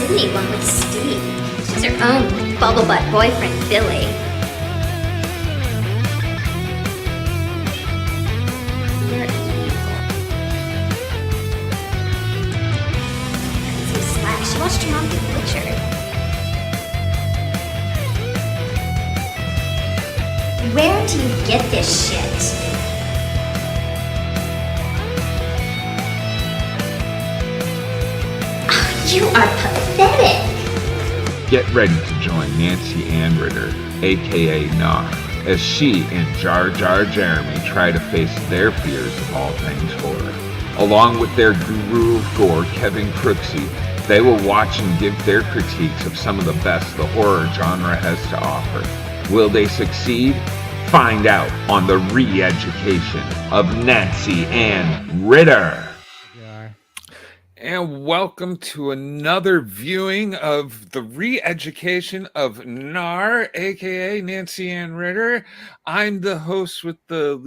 Sydney one with Steve. She's her own bubble butt boyfriend, Billy. You're evil. Some slack. She watched her mom get butchered. Where do you get this shit? You are pathetic. Get ready to join Nancy Ann Ritter, aka Nar, as she and Jar Jar Jeremy try to face their fears of all things horror. Along with their guru of gore, Kevin Crooksy, they will watch and give their critiques of some of the best the horror genre has to offer. Will they succeed? Find out on the re-education of Nancy Ann Ritter. And welcome to another viewing of the re-education of Nar, aka Nancy Ann Ritter. I'm the host with the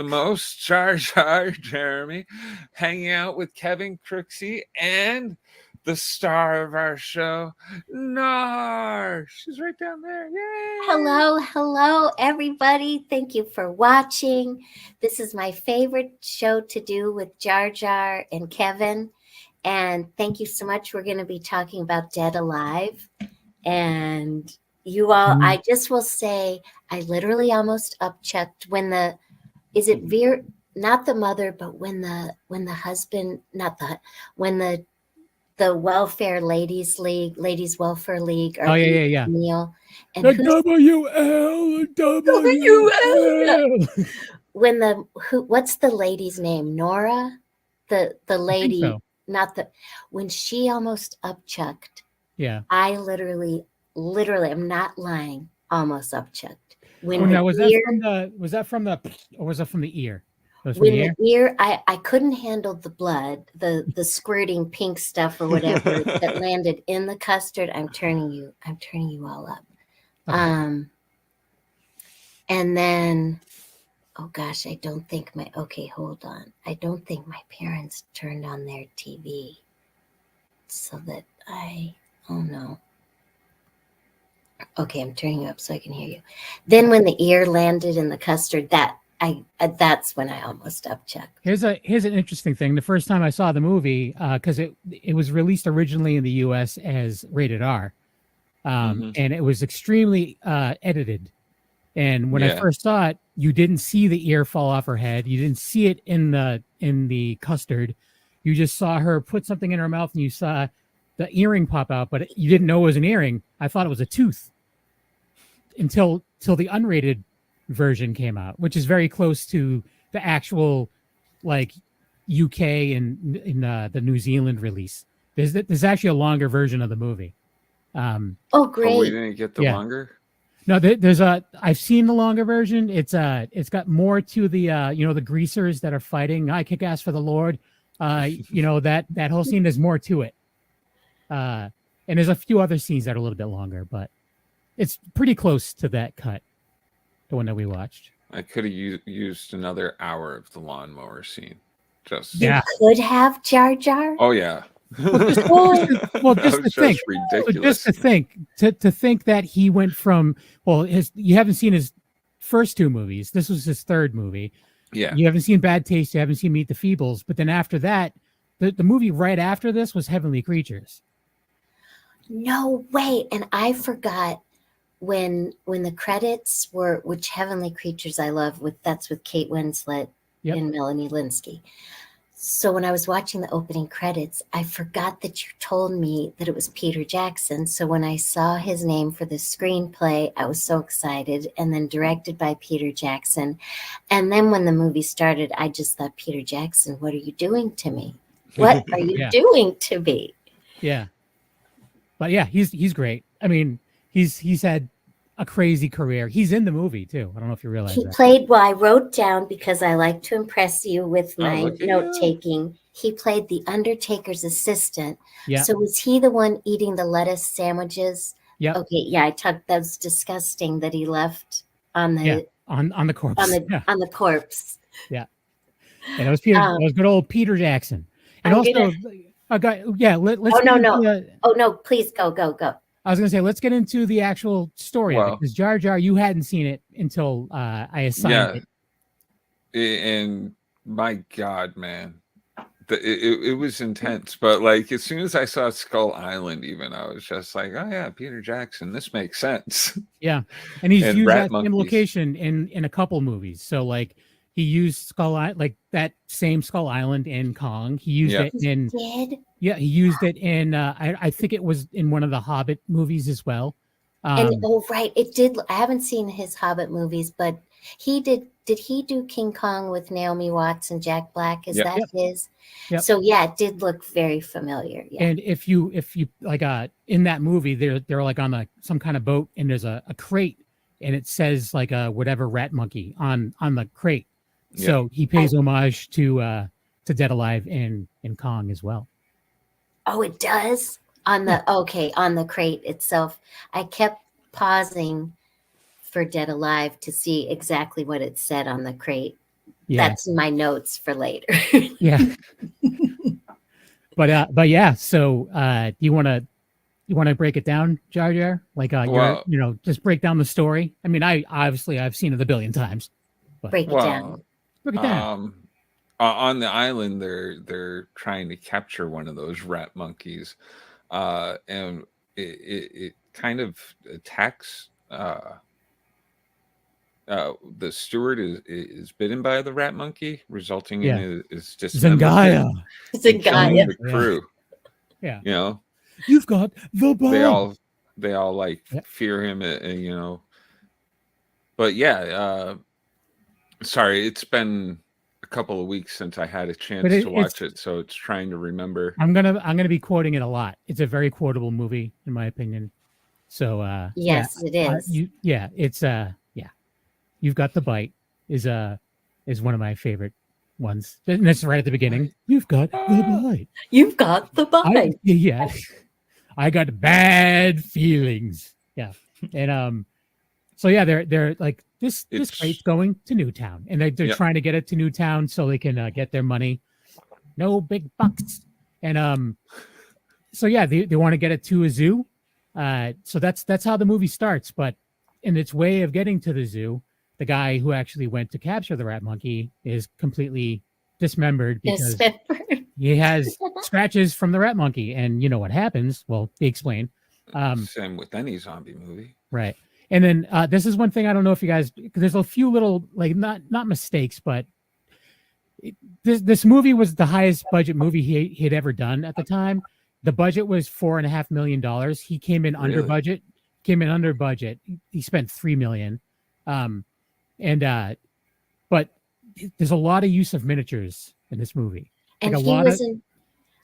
most, Jar Jar Jeremy, hanging out with Kevin Crooksy and the star of our show, Nar. She's right down there. Yay! Hello, everybody. Thank you for watching. This is my favorite show to do with Jar Jar and Kevin. And thank you so much. We're going to be talking about Dead Alive. And you all, I just will say, I literally almost upchucked when Vera, not the mother, but when the husband, the Welfare Ladies Welfare League. Oh, yeah. Neil. And the WL. What's the lady's name? Nora? The lady, so. When she almost upchucked. Yeah. I literally, I'm not lying, almost upchucked. Was that from the ear? The ear, I couldn't handle the blood, the squirting pink stuff or whatever that landed in the custard. I'm turning you all up. Okay. And then, oh gosh, I don't think my parents turned on their TV so that oh no. Okay, I'm turning you up so I can hear you. Then when the ear landed in the custard, that's when I almost upchucked. Here's an interesting thing. The first time I saw the movie, because it was released originally in the U.S. as rated R, and it was extremely edited. And when I first saw it, you didn't see the ear fall off her head. You didn't see it in the custard. You just saw her put something in her mouth, and you saw the earring pop out, but you didn't know it was an earring. I thought it was a tooth until the unrated version came out, which is very close to the actual like UK and in the New Zealand release. There's actually a longer version of the movie. Oh, great! Oh, we didn't get the longer. No, I've seen the longer version. It's got more to the the greasers that are fighting. I kick ass for the Lord. That whole scene. There's more to it. And there's a few other scenes that are a little bit longer, but it's pretty close to that cut. The one that we watched. I could have used another hour of the lawnmower scene. You could have, Jar Jar. Oh yeah. Just to think that he went from you haven't seen his first two movies. This was his third movie. Yeah. You haven't seen Bad Taste. You haven't seen Meet the Feebles. But then after that, the movie right after this was Heavenly Creatures. No way, and I forgot. When the credits were, which Heavenly Creatures I love, that's with Kate Winslet and Melanie Linsky. So when I was watching the opening credits, I forgot that you told me that it was Peter Jackson. So when I saw his name for the screenplay, I was so excited. And then directed by Peter Jackson. And then when the movie started, I just thought, Peter Jackson, what are you doing to me? What are you doing to me? Yeah. But yeah, he's great. I mean, he's had a crazy career. He's in the movie too. I don't know if you realize he played. Well, I wrote down because I like to impress you with my note taking. He played the Undertaker's assistant. Yeah. So was he the one eating the lettuce sandwiches? Yeah. Okay. Yeah. That was disgusting that he left on the on the corpse. On the corpse. Yeah. And it was Peter. It was good old Peter Jackson. And Okay, yeah. Let's. Oh get no, into no. the, Oh no, please go, go, go. I was gonna say let's get into the actual story of it Well, because Jar Jar, you hadn't seen it until I assigned yeah, it. and my God, man, it was intense. But like as soon as I saw Skull Island, even I was just like, oh yeah, Peter Jackson, this makes sense. Yeah, and he's And used rat that same monkeys. location in a couple movies. So like he used like that same Skull Island in Kong. He used Yeah, it in Did he used it in I think it was in one of the Hobbit movies as well. and Um, oh right, it did. I haven't seen his Hobbit movies, but he did. Did he do King Kong with Naomi Watts and Jack Black? Is yeah, that yep, his? yep. So yeah, it did look very familiar. Yeah. And if you like in that movie they're like on some kind of boat and there's a crate and it says like whatever rat monkey on the crate. yeah. So he pays homage to Dead Alive in Kong as well. Oh, it does on Yeah. the okay on the crate itself. I kept pausing for Dead Alive to see exactly what it said on the crate. Yeah. That's my notes for later. Yeah. But yeah, so you want to break it down, Jar Jar? Like Well, just break down the story. I mean, I've seen it a billion times. But Break it well, down. break it down. on the island, they're trying to capture one of those rat monkeys, and it kind of attacks. The steward is bitten by the rat monkey, resulting in Yeah. his dismemberment Zangaya. It's a and guy. killing the Yeah. crew. Yeah. You know, You've got the they bug. all like Yep. fear him, But yeah, sorry, it's been a couple of weeks since I had a chance to watch it, so it's trying to remember. I'm gonna be quoting it a lot. It's a very quotable movie, in my opinion. So Yes, it is. it's You've Got the Bite is one of my favorite ones. And that's right at the beginning. You've got the bite. You've got the bite. Yeah. I got bad feelings. Yeah. And so yeah, they're like this crate's going to Newtown, and they're Yep. trying to get it to Newtown so they can get their money. No big bucks. And so yeah, they want to get it to a zoo. So that's how the movie starts. But in its way of getting to the zoo, the guy who actually went to capture the rat monkey is completely dismembered because he has scratches from the rat monkey. And you know what happens? Well, they explain. Same with any zombie movie. Right. And then this is one thing I don't know if you guys, because there's a few little like not mistakes, but this movie was the highest budget movie he had ever done at the time. The budget was $4.5 million. He came in under budget. He spent $3 million. But there's a lot of use of miniatures in this movie. And like he was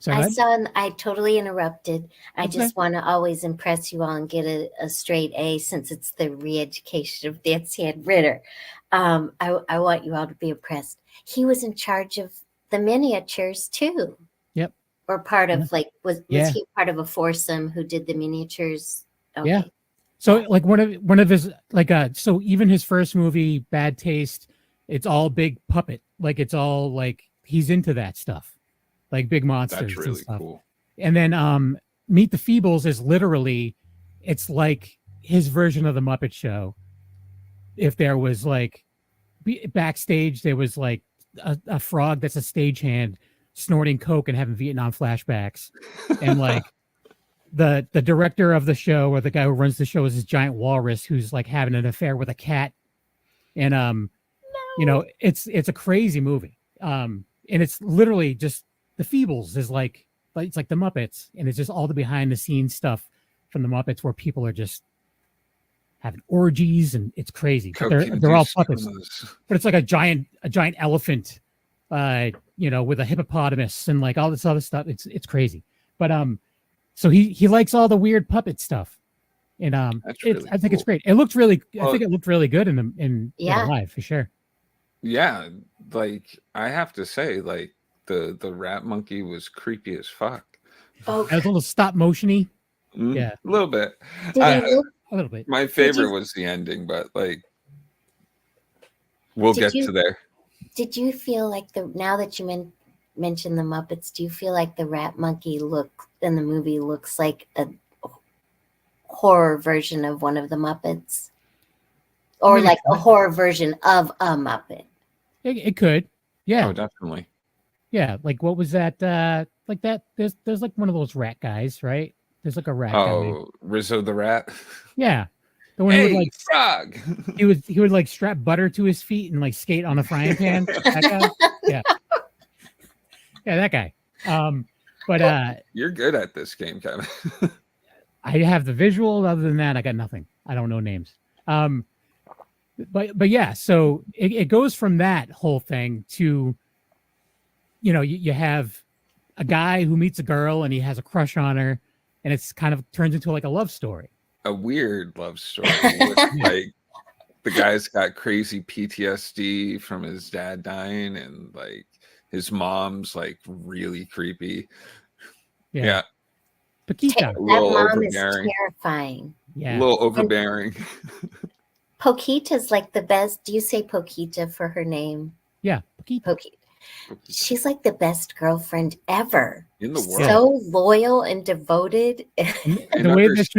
I totally interrupted. I Okay. just want to always impress you all and get a straight A since it's the re-education of Nancy Ann Ritter. I want you all to be impressed. He was in charge of the miniatures too. Yep. Or part of was he part of a foursome who did the miniatures? Okay. Yeah. So like one of his so even his first movie, Bad Taste, it's all big puppet. Like it's all like he's into that stuff. Like big monsters. That's really and stuff. cool. And then Meet the Feebles is literally, it's like his version of the Muppet Show. If there was like backstage, there was like a frog that's a stagehand snorting coke and having Vietnam flashbacks, and like the director of the show or the guy who runs the show is this giant walrus who's like having an affair with a cat, and it's a crazy movie, and it's literally just the Feebles is like it's like the Muppets, and it's just all the behind the scenes stuff from the Muppets where people are just having orgies and it's crazy. But they're all puppets, but it's like a giant elephant, with a hippopotamus and like all this other stuff. It's crazy. But so he likes all the weird puppet stuff, and I think it's great. It looked really, I think it looked really good in Live for sure. Yeah, like I have to say, like the rat monkey was creepy as fuck. Oh, it was a little stop motiony. Yeah, a little bit. A little bit. My favorite was the ending, but like we'll get to there. Did you feel like now that you mentioned the Muppets. Do you feel like the rat monkey look in the movie looks like a horror version of one of the Muppets? Or like a horror version of a Muppet? It could. Yeah. Oh, definitely. Yeah. Like what was that? Like that. There's like one of those rat guys, right? There's like a rat guy. Oh, Rizzo the rat. Yeah. The one Hey, who would like frog. he would like strap butter to his feet and like skate on a frying pan. That guy? Yeah. Yeah, that guy. But You're good at this game, Kevin. I have the visual. Other than that, I got nothing. I don't know names. But yeah, so it goes from that whole thing to, you have a guy who meets a girl and he has a crush on her, and it's kind of turns into like a love story. A weird love story. With, like the guy's got crazy PTSD from his dad dying, and like his mom's like really creepy. Yeah. Paquita. That mom is terrifying. Yeah. A little overbearing. Paquita's like the best. Do you say Paquita for her name? Yeah, Paquita. She's like the best girlfriend ever in the world. So loyal and devoted. And the way that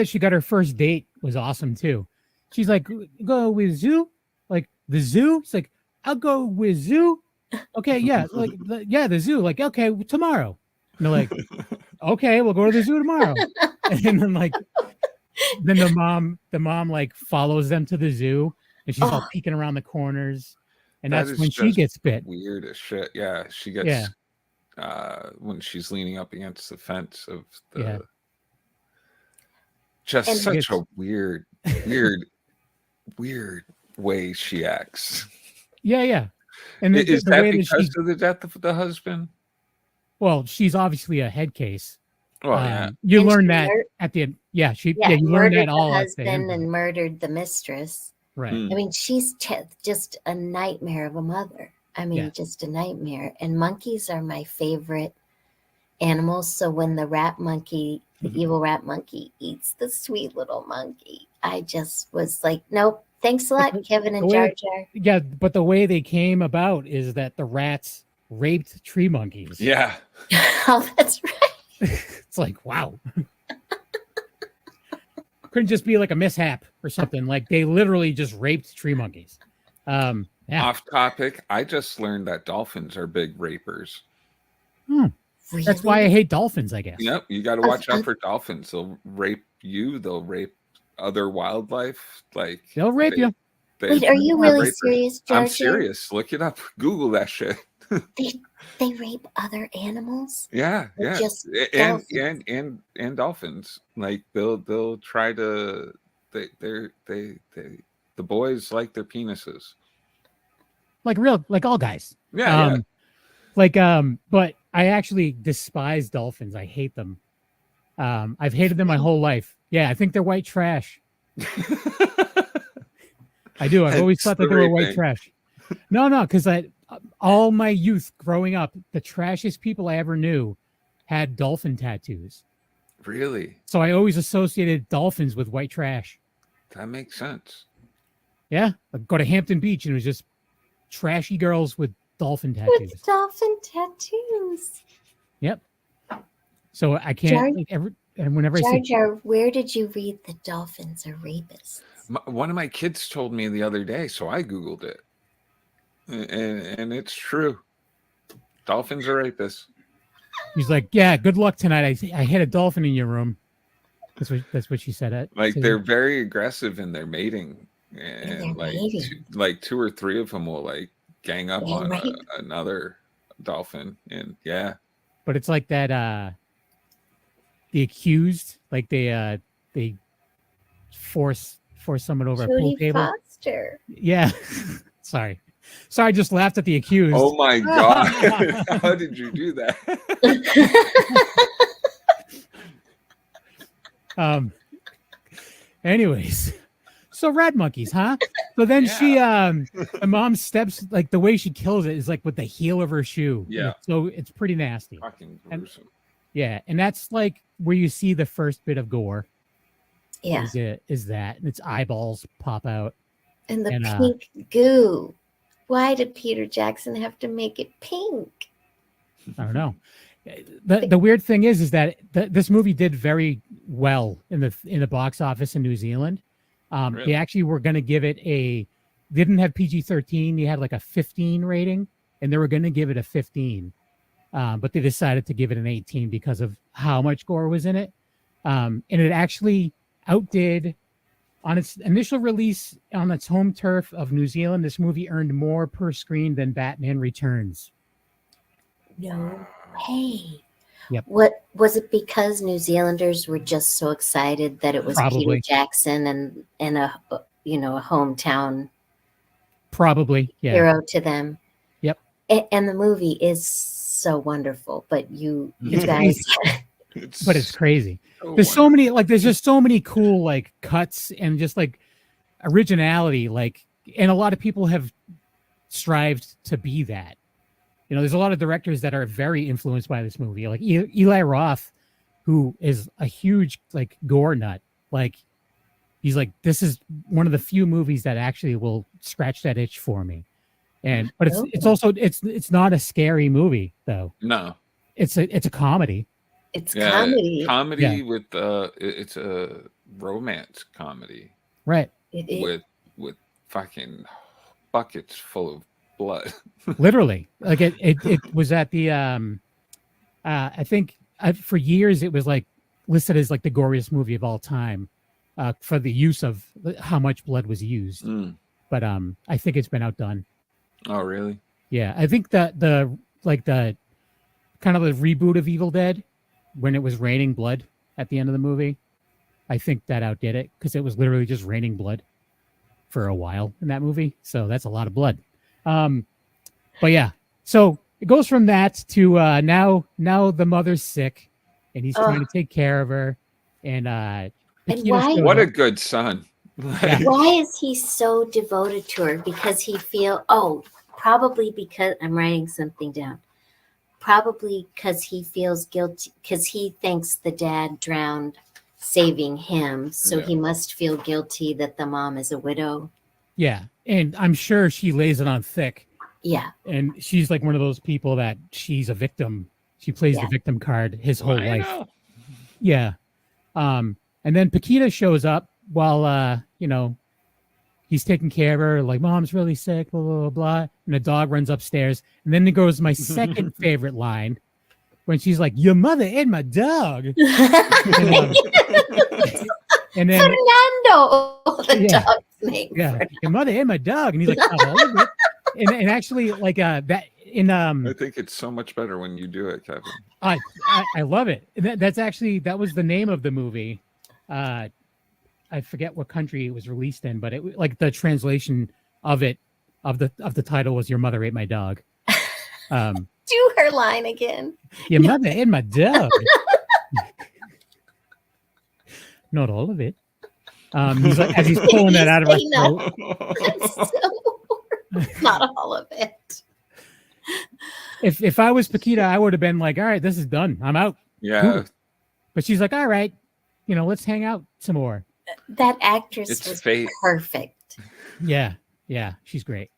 she got her first date was awesome too. She's like, "Go with zoo?" Like the zoo? It's like, "I'll go with zoo." Okay, yeah, like the zoo. Like, okay, tomorrow. And they're like, "Okay, we'll go to the zoo tomorrow." And then then the mom like follows them to the zoo, and she's all peeking around the corners, and that's when she gets bit. Weird as shit. Yeah, she gets when she's leaning up against the fence of the. Just such a weird way she acts. Yeah. And is that because of the death of the husband? Well, she's obviously a head case. Well, you learn that at the end. Yeah, you learned that all the husband and murdered the mistress. Right. I mean, she's just a nightmare of a mother. I mean, just a nightmare. And monkeys are my favorite animals. So when the rat monkey, the evil rat monkey, eats the sweet little monkey, I just was like, nope. Thanks a lot, Kevin and Jar Jar. Yeah, but the way they came about is that the rats raped tree monkeys. Yeah. Oh, that's right. It's like, wow. Couldn't just be like a mishap or something. Like they literally just raped tree monkeys. Off topic. I just learned that dolphins are big rapers. Really? That's why I hate dolphins, I guess. Yep. You got to watch out for dolphins. They'll rape you. They'll rape other wildlife. Like they'll rape you. Wait, are you really serious, Jar Jar? I'm serious. Look it up. Google that shit. They rape other animals? Yeah. Just and dolphins. Like they'll try to the boys like their penises. Like all guys. Yeah. But I actually despise dolphins. I hate them. I've hated them my whole life. Yeah, I think they're white trash. I do. I've always thought that they were white trash. No, because all my youth growing up, the trashiest people I ever knew had dolphin tattoos. Really? So I always associated dolphins with white trash. That makes sense. Yeah. I'd go to Hampton Beach and it was just trashy girls with dolphin tattoos. With dolphin tattoos. Yep. So I can't whenever Jar I see Jar, where did you read the dolphins are rapists? One of my kids told me the other day, so I Googled it. And it's true. Dolphins are rapists. He's like, yeah, good luck tonight. I hit a dolphin in your room. That's what she said. They're very aggressive in their mating. And like two or three of them will like gang up on another dolphin. And yeah. But it's like that the accused, like they force someone over a pool table. Foster. Yeah. Sorry, I just laughed at the accused. Oh my god. How did you do that? Anyways, so rat monkeys, huh? So then she my mom steps, like the way she kills it is like with the heel of her shoe. Yeah. So it's pretty nasty. Fucking gruesome. And that's like where you see the first bit of gore. Yeah. Is that and its eyeballs pop out. And the pink goo. Why did Peter Jackson have to make it pink? I don't know. The weird thing is that this movie did very well in the box office in New Zealand. Really? They actually were going to give it didn't have PG-13. You had like a 15 rating, and they were going to give it a 15, but they decided to give it an 18 because of how much gore was in it. And it actually outdid, on its initial release on its home turf of New Zealand, this movie earned more per screen than Batman Returns. No way. Yep. What was it, because New Zealanders were just so excited that it was Probably. Peter Jackson and a hometown Probably, yeah. hero to them? Yep. And the movie is so wonderful, but you It's guys, but it's crazy. So There's so many, like, there's just so many cool like cuts and just like originality, like, and a lot of people have strived to be that. There's a lot of directors that are very influenced by this movie, like Eli Roth, who is a huge like gore nut. Like, he's like, this is one of the few movies that actually will scratch that itch for me. But it's also it's not a scary movie though. No. It's a comedy. it's comedy. Comedy with it's a romance comedy. Right. With fucking buckets full of blood. Literally. Like it was at the I think for years it was like listed as like the goriest movie of all time for the use of how much blood was used. But I think it's been outdone. Oh, really? Yeah, I think that the kind of the reboot of Evil Dead, when it was raining blood at the end of the movie, I think that outdid it because it was literally just raining blood for a while in that movie. So that's a lot of blood. But yeah, so it goes from that to now the mother's sick and he's trying to take care of her. And what a good son. Yeah. Why is he so devoted to her? Because he probably because I'm writing something down. Probably because he feels guilty, because he thinks the dad drowned saving him. So he must feel guilty that the mom is a widow. Yeah. And I'm sure she lays it on thick. Yeah. And she's like one of those people that she's a victim. She plays the victim card his whole life. Yeah. And then Paquita shows up while, he's taking care of her, like, mom's really sick, blah, blah, blah, blah. And the dog runs upstairs. And then there goes my second favorite line when she's like, your mother and my dog. And then Fernando, the dog's name. Yeah. Your mother and my dog. And he's like, oh, and actually, like, that in I think it's so much better when you do it, Kevin. I love it. That was the name of the movie. I forget what country it was released in, but it like the translation of the title was "Your Mother Ate My Dog." Do her line again. Your mother ate my dog. Not all of it. He's like, as he's pulling that out of her throat. Not all of it. If I was Paquita, I would have been like, all right, this is done. I'm out. Yeah. Cool. But she's like, all right, let's hang out some more. That actress was perfect. Yeah, she's great.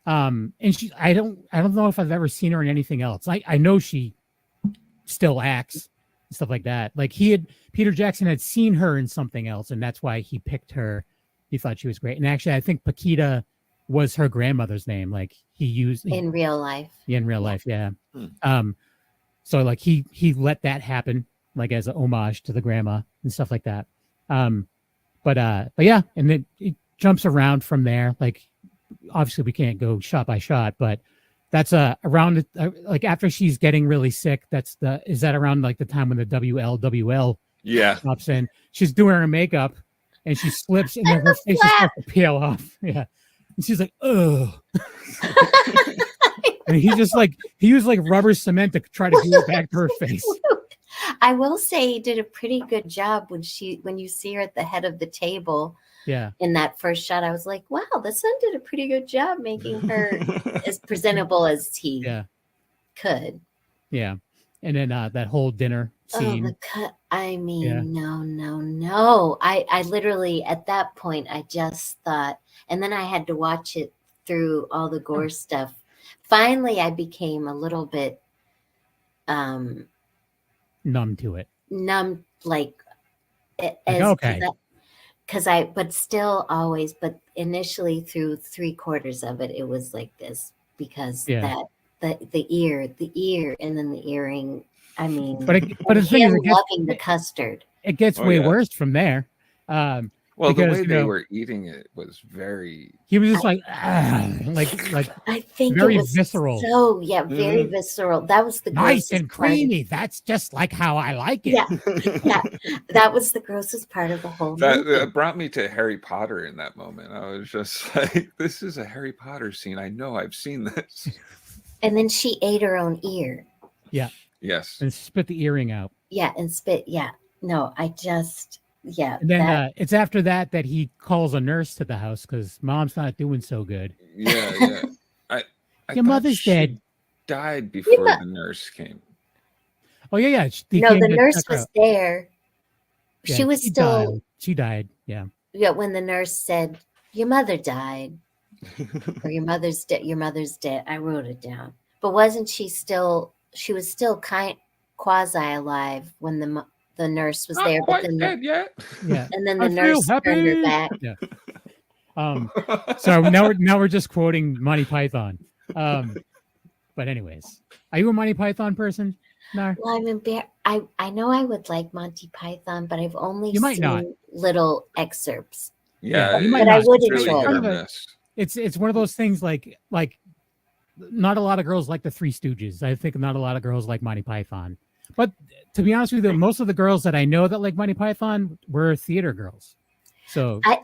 And I don't know if I've ever seen her in anything else. I know she still acts and stuff like that. Like Peter Jackson had seen her in something else, and that's why he picked her. He thought she was great. And actually, I think Paquita was her grandmother's name. Like he used in real life. Yeah, in real life, yeah. So like he let that happen, like as an homage to the grandma and stuff like that. But yeah, and then it jumps around from there. Like, obviously we can't go shot by shot, but that's around like after she's getting really sick. Is that around like the time when the WLWL pops in? She's doing her makeup and she slips and then her face starts to peel off. Yeah, and she's like, oh. And he used like rubber cement to try to glue it back to her face. I will say he did a pretty good job when you see her at the head of the table. Yeah. In that first shot, I was like, wow, the son did a pretty good job making her as presentable as he could. Yeah. And then that whole dinner scene. Oh, the cut. I mean, no. I literally, at that point, I just thought, and then I had to watch it through all the gore stuff. Finally, I became a little bit numb to it. Numb, like Like, okay. But still always, but initially through 3/4 of it, it was like this because Yeah. the ear, and then the earring. I mean, But the thing is, loving the custard. It gets way worse from there. Well, because, the way they were eating it was very. He was just like I think very it was visceral. So very visceral. That was the nice and part. creamy. That's just like how I like it. Yeah, that was the grossest part of the whole movie. That brought me to Harry Potter in that moment. I was just like, "This is a Harry Potter scene. I know I've seen this." And then she ate her own ear. Yeah. Yes. And spit the earring out. Yeah, and spit. Yeah. No, I just. Yeah. And then it's after that he calls a nurse to the house because mom's not doing so good. Yeah. I Your mother's dead. Died before the nurse came. Oh yeah. No, the nurse was there. Yeah, she was still. She died. Yeah. Yeah. When the nurse said, "Your mother died," or "Your mother's dead." Your mother's dead. I wrote it down. But wasn't she still? She was still quasi alive when the nurse was there, but then dead yet. Yeah, and then the nurse turned her back. Yeah. So now we're just quoting Monty Python. But anyways, are you a Monty Python person? No. Well, I know I would like Monty Python, but I've only seen not. little excerpts. Yeah, but I would enjoy it. It's one of those things like not a lot of girls like the Three Stooges. I think not a lot of girls like Monty Python. But to be honest with you, most of the girls that I know that like Monty Python were theater girls. So I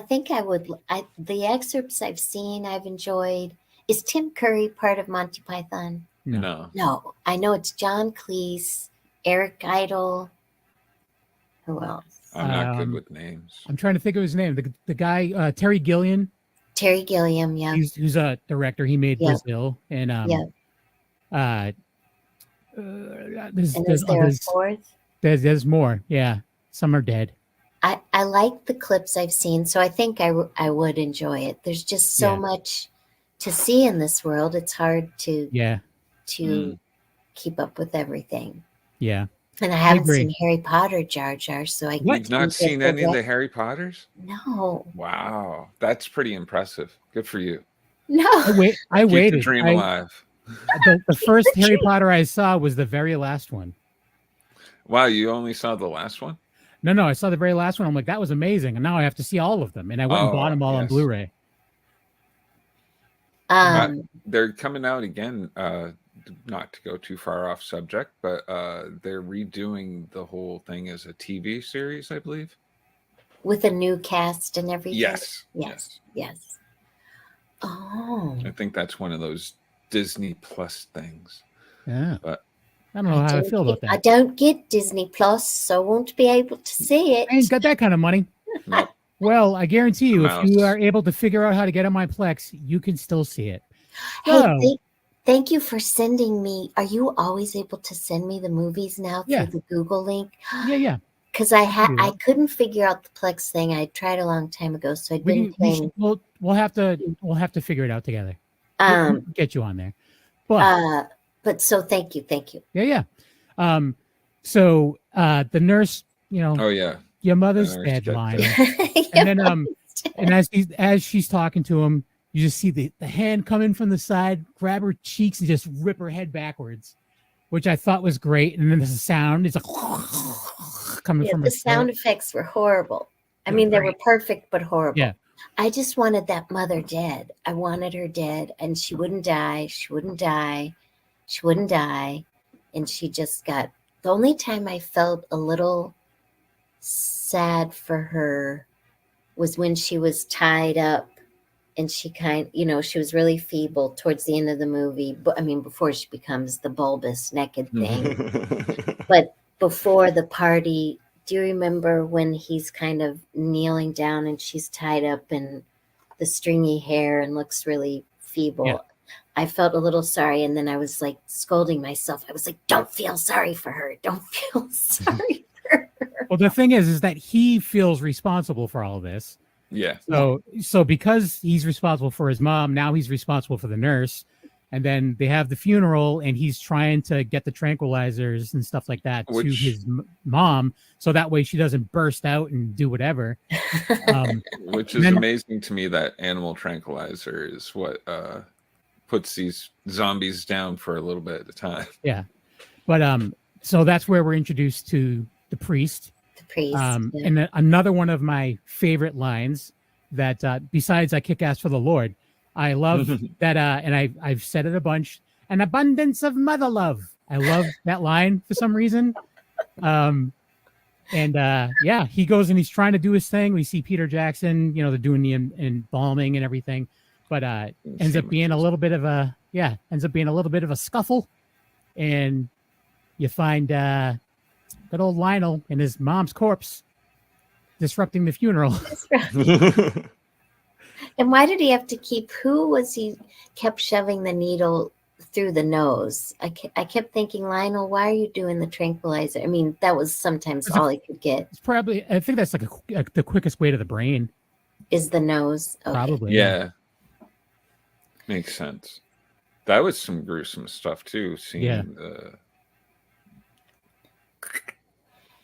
think I would. The excerpts I've seen, I've enjoyed. Is Tim Curry part of Monty Python? No. I know it's John Cleese, Eric Idle. Who else? I'm not good with names. I'm trying to think of his name. The guy Terry Gilliam. Terry Gilliam, yeah. He's a director. He made Brazil, and is there a fourth? There's more. Yeah, some are dead. I like the clips I've seen, so I think I would enjoy it. There's just so much to see in this world. It's hard to keep up with everything. Yeah. And I haven't seen Harry Potter, Jar Jar, so You've not seen any of the Harry Potters? No. Wow, that's pretty impressive. Good for you. No. I Keep waited. the dream alive. The first Harry Potter I saw was the very last one. Wow, you only saw the last one? No, I saw the very last one. I'm like, that was amazing, and now I have to see all of them. And I went and bought them all on Blu-ray. They're coming out again. Not to go too far off subject, but they're redoing the whole thing as a TV series, I believe, with a new cast and everything. Yes. Oh, I think that's one of those Disney Plus things. Yeah, but I don't know how I feel about that. I don't get Disney Plus, so I won't be able to see it. I ain't got that kind of money. Nope. Well, I guarantee you, if you are able to figure out how to get on my Plex, you can still see it. Hey, thank you for sending me. Are you always able to send me the movies now through the Google link? Yeah. Because I couldn't figure out the Plex thing. I tried a long time ago, so I'd been playing. We'll have to figure it out together. We'll get you on there. But so thank you. Yeah. So the nurse, your mother's dead, Lionel. And then and as she's talking to him, you just see the hand come in from the side, grab her cheeks, and just rip her head backwards, which I thought was great. And then there's a sound. It's like coming from the sound effects were horrible. I mean, they were perfect, but horrible. Yeah. I just wanted that mother dead. I wanted her dead, and she wouldn't die. And she just got... The only time I felt a little sad for her was when she was tied up. And she she was really feeble towards the end of the movie. But I mean, before she becomes the bulbous naked thing. But before the party, do you remember when he's kind of kneeling down and she's tied up in the stringy hair and looks really feeble? Yeah. I felt a little sorry. And then I was like scolding myself. I was like, don't feel sorry for her. Don't feel sorry for her. Well, the thing is that he feels responsible for all of this. Yeah. So because he's responsible for his mom, now he's responsible for the nurse. And then they have the funeral, and he's trying to get the tranquilizers and stuff like that to his mom, so that way she doesn't burst out and do whatever. Which is amazing to me, that animal tranquilizer is what puts these zombies down for a little bit at a time. Yeah. But so that's where we're introduced to the priest. The priest. Yeah. And another one of my favorite lines that besides I kick ass for the Lord, I love that, and I've said it a bunch, an abundance of mother love. I love that line for some reason. Yeah, he goes and he's trying to do his thing. We see Peter Jackson, they're doing the embalming and everything, but ends up being a little bit of a scuffle, and you find good old Lionel and his mom's corpse disrupting the funeral. And why did he have to who was he kept shoving the needle through the nose? I kept thinking, Lionel, why are you doing the tranquilizer? I mean, that was sometimes all he could get. It's probably, I think that's like the quickest way to the brain. Is the nose. Okay. Probably. Yeah. Makes sense. That was some gruesome stuff too. Seeing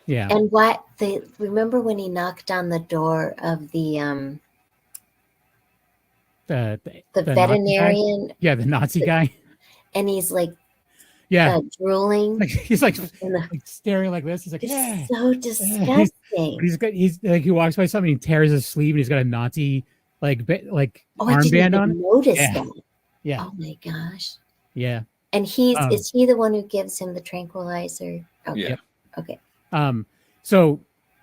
Yeah. And remember when he knocked on the door of the veterinarian? The Nazi guy. And he's like, drooling. He's like staring like this. He's like, so disgusting. He's like, he walks by something, he tears his sleeve, and he's got a Nazi armband on. Notice that. Yeah. Oh my gosh. Yeah. And is he the one who gives him the tranquilizer? Okay. Yeah. Okay. So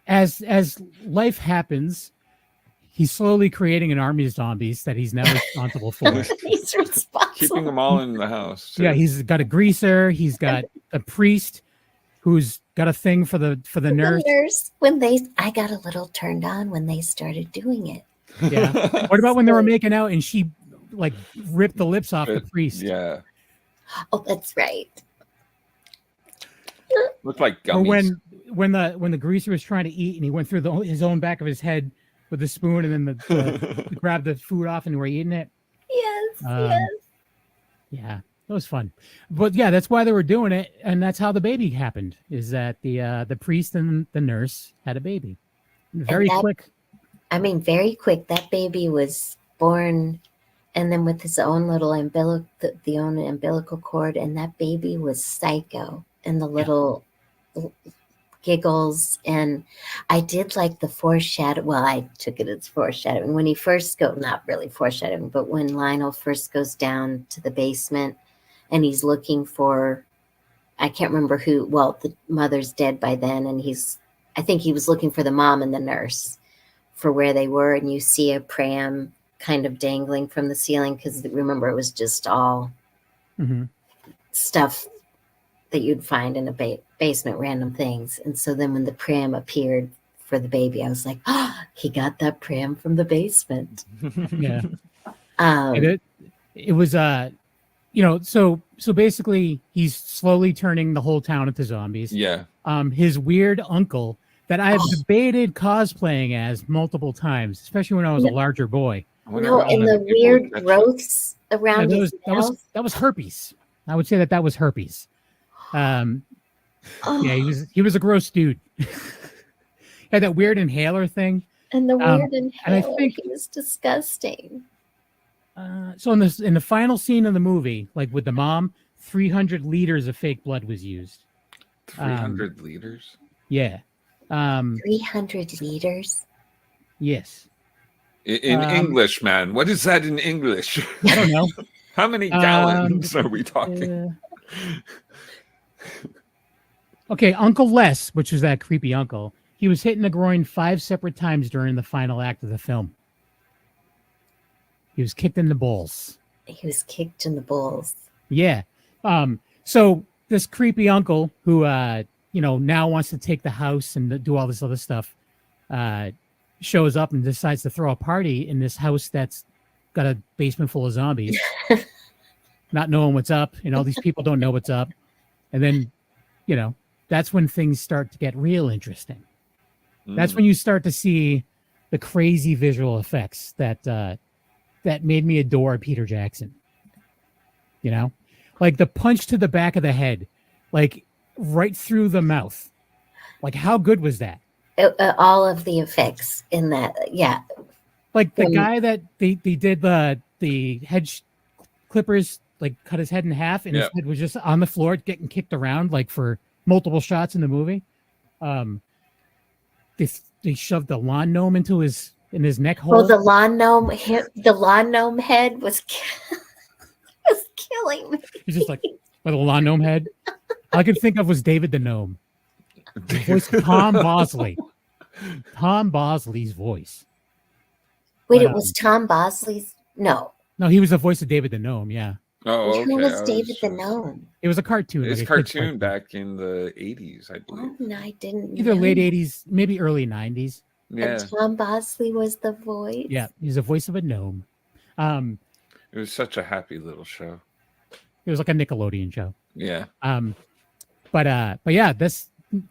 as life happens, he's slowly creating an army of zombies that he's now responsible for. He's responsible. Keeping them all in the house. Too. Yeah, he's got a greaser. He's got a priest who's got a thing for the nurse. I got a little turned on when they started doing it. Yeah. What about when they were making out and she ripped the lips off the priest? Yeah. Oh, that's right. Looked like gummies. Or when the greaser was trying to eat and he went through his own back of his head with the spoon, and then grabbed the food off and were eating it. Yes. Yeah, that was fun. But yeah, that's why they were doing it, and that's how the baby happened. Is that the priest and the nurse had a baby? Very quick. I mean, very quick. That baby was born, and then with his own little umbilical cord, and that baby was psycho. And the little giggles, and I did like the foreshadow. Well, I took it as foreshadowing when he first not really foreshadowing, but when Lionel first goes down to the basement and he's looking for, I can't remember who. Well, the mother's dead by then, and I think he was looking for the mom and the nurse for where they were, and you see a pram kind of dangling from the ceiling, because remember it was just all stuff that you'd find in a basement, random things. And so then when the pram appeared for the baby, I was like, he got that pram from the basement. Yeah. It was so basically he's slowly turning the whole town into zombies. Yeah. His weird uncle that I've debated cosplaying as multiple times, especially when I was a larger boy. No, and the weird growths around his mouth. That was herpes. I would say that was herpes. Yeah, he was a gross dude. He had that weird inhaler thing. And the weird inhaler, and I think he was disgusting. So in the final scene of the movie, like with the mom, 300 liters of fake blood was used. 300 liters? Yeah. 300 liters? Yes. In English, man. What is that in English? I don't know. How many gallons are we talking? Okay, Uncle Les, which was that creepy uncle, he was hit in the groin 5 separate times during the final act of the film. He was kicked in the balls. Yeah. So this creepy uncle who, now wants to take the house and do all this other stuff, shows up and decides to throw a party in this house that's got a basement full of zombies, not knowing what's up. And all these people don't know what's up. And then, that's when things start to get real interesting. That's when you start to see the crazy visual effects that made me adore Peter Jackson. You know, like the punch to the back of the head, like right through the mouth. Like, how good was that? All of the effects in that, yeah. Like the guy that they did the head clippers, like cut his head in half, and his head was just on the floor getting kicked around, like for multiple shots in the movie. They shoved the lawn gnome in his neck hole. Oh, the lawn gnome head was killing me. He's just like, with a lawn gnome head. All I could think of was David the Gnome. The voice of Tom Bosley. Tom Bosley's voice. Wait, it was Tom Bosley's? No, he was the voice of David the Gnome. Yeah. Oh, okay. Who was David the Gnome? It was a cartoon. It was a cartoon back in the 80s, I believe. Oh, no, I didn't. Either late 80s, maybe early 90s. Yeah. And Tom Bosley was the voice. Yeah, he's the voice of a gnome. It was such a happy little show. It was like a Nickelodeon show. Yeah. But yeah,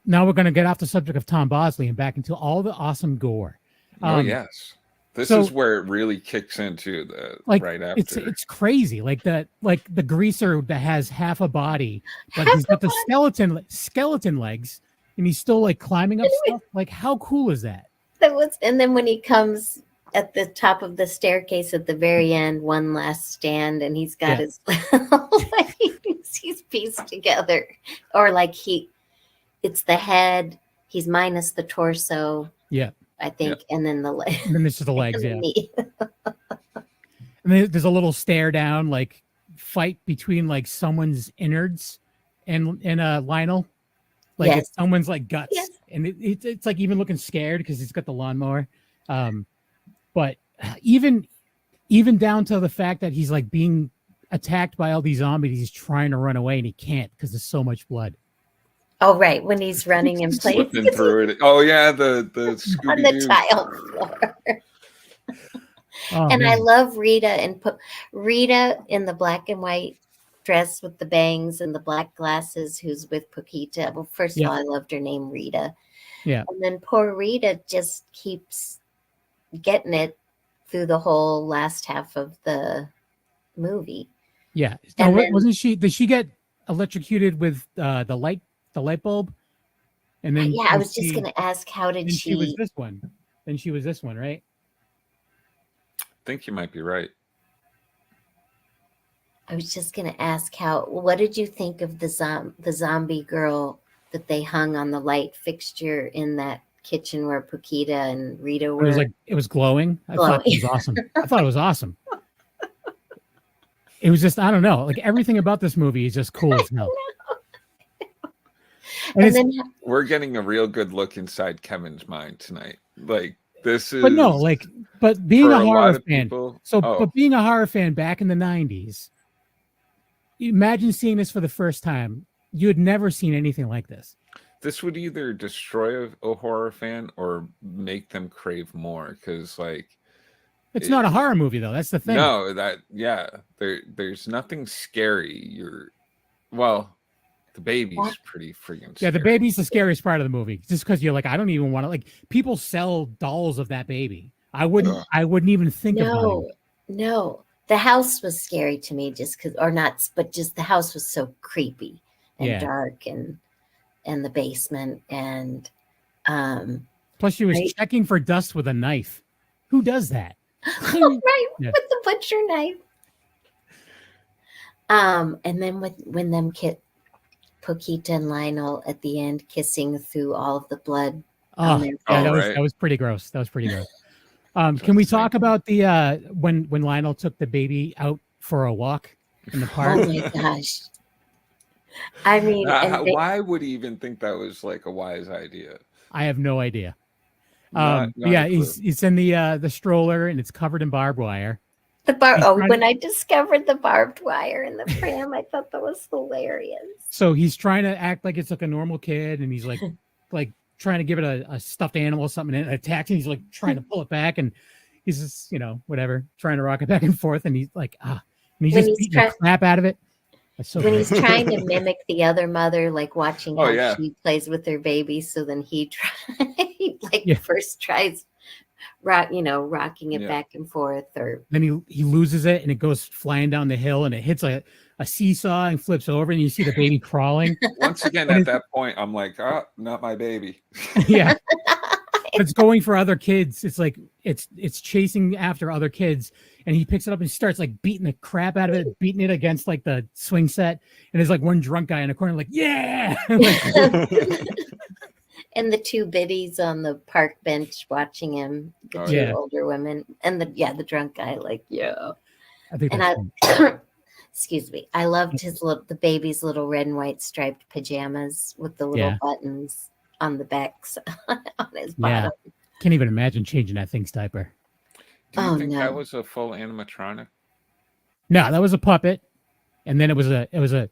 now we're gonna get off the subject of Tom Bosley and back into all the awesome gore. Oh yes. This is where it really kicks into right after. It's crazy. Like the greaser that has half a body, but he's got the skeleton legs, and he's still like climbing up stuff. Like, how cool is that? And then when he comes at the top of the staircase at the very end, one last stand, and he's got his legs, he's pieced together, or like it's the head, he's minus the torso. Yeah. I think, and then the legs. And then it's just the legs, yeah. And then there's a little stare down, like fight between like someone's innards and Lionel, like it's someone's like guts, and it's like even looking scared because he's got the lawnmower. But even down to the fact that he's like being attacked by all these zombies, he's trying to run away and he can't because there's so much blood. Oh, right. When he's running in place. Slipping through it. Oh, yeah. The on the tile floor. And man. I love Rita in the black and white dress with the bangs and the black glasses, who's with Paquita. Well, first of all, I loved her name, Rita. Yeah. And then poor Rita just keeps getting it through the whole last half of the movie. Yeah. Now, wasn't she? Did she get electrocuted with the light bulb? And then I was just going to ask, how did she? She was this one. Then she was this one, right? I think you might be right. I was just going to ask, what did you think of the zombie girl that they hung on the light fixture in that kitchen where Paquita and Rita were? It was glowing. I thought it was awesome. I thought it was awesome. It was just, I don't know, like everything about this movie is just cool as hell. And then we're getting a real good look inside Kevin's mind tonight. Like, this is, but being a horror fan. But being a horror fan back in the 90s, imagine seeing this for the first time. You had never seen anything like this. This would either destroy a horror fan or make them crave more, because it's not a horror movie though. That's the thing. No, there's nothing scary. The baby's pretty freaking scary. Yeah, the baby's the scariest part of the movie. Just because you're like, I don't even want to, like, people sell dolls of that baby. I wouldn't even think about it. No. The house was scary to me but just the house was so creepy and dark and the basement and plus she was checking for dust with a knife. Who does that? Right, with the butcher knife. And then when them Paquita and Lionel at the end kissing through all of the blood. That was pretty gross. Can we talk about the when Lionel took the baby out for a walk in the park? Oh my gosh. I mean, why would he even think that was like a wise idea? I have no idea. He's in the stroller and it's covered in barbed wire. When I discovered the barbed wire in the pram, I thought that was hilarious. So he's trying to act like it's like a normal kid, and he's like trying to give it a stuffed animal or something, and it attacks, and he's like trying to pull it back, and he's just whatever, trying to rock it back and forth, and he's like and he's just beating the crap out of it. He's trying to mimic the other mother, like watching how she plays with her baby, so then he first tries rocking it Yeah. back and forth, or Then he loses it and it goes flying down the hill and it hits a seesaw and flips over and you see the baby crawling. Once again, And at it's- that point, I'm like, oh, not my baby. yeah. It's going for other kids. It's like it's chasing after other kids, and he picks it up and starts like beating the crap out of it, beating it against like the swing set. And there's like one drunk guy in the corner, like, yeah. Like, and the two biddies on the park bench watching him, the Oh, two yeah. older women, and the drunk guy, like, yeah. I think And that's fun. excuse me, I loved the baby's little red and white striped pajamas with the little Yeah. buttons on the back on his Yeah. bottom. Can't even imagine changing that thing's diaper. Do you Oh, think no. that was a full animatronic? No, that was a puppet, and then it was a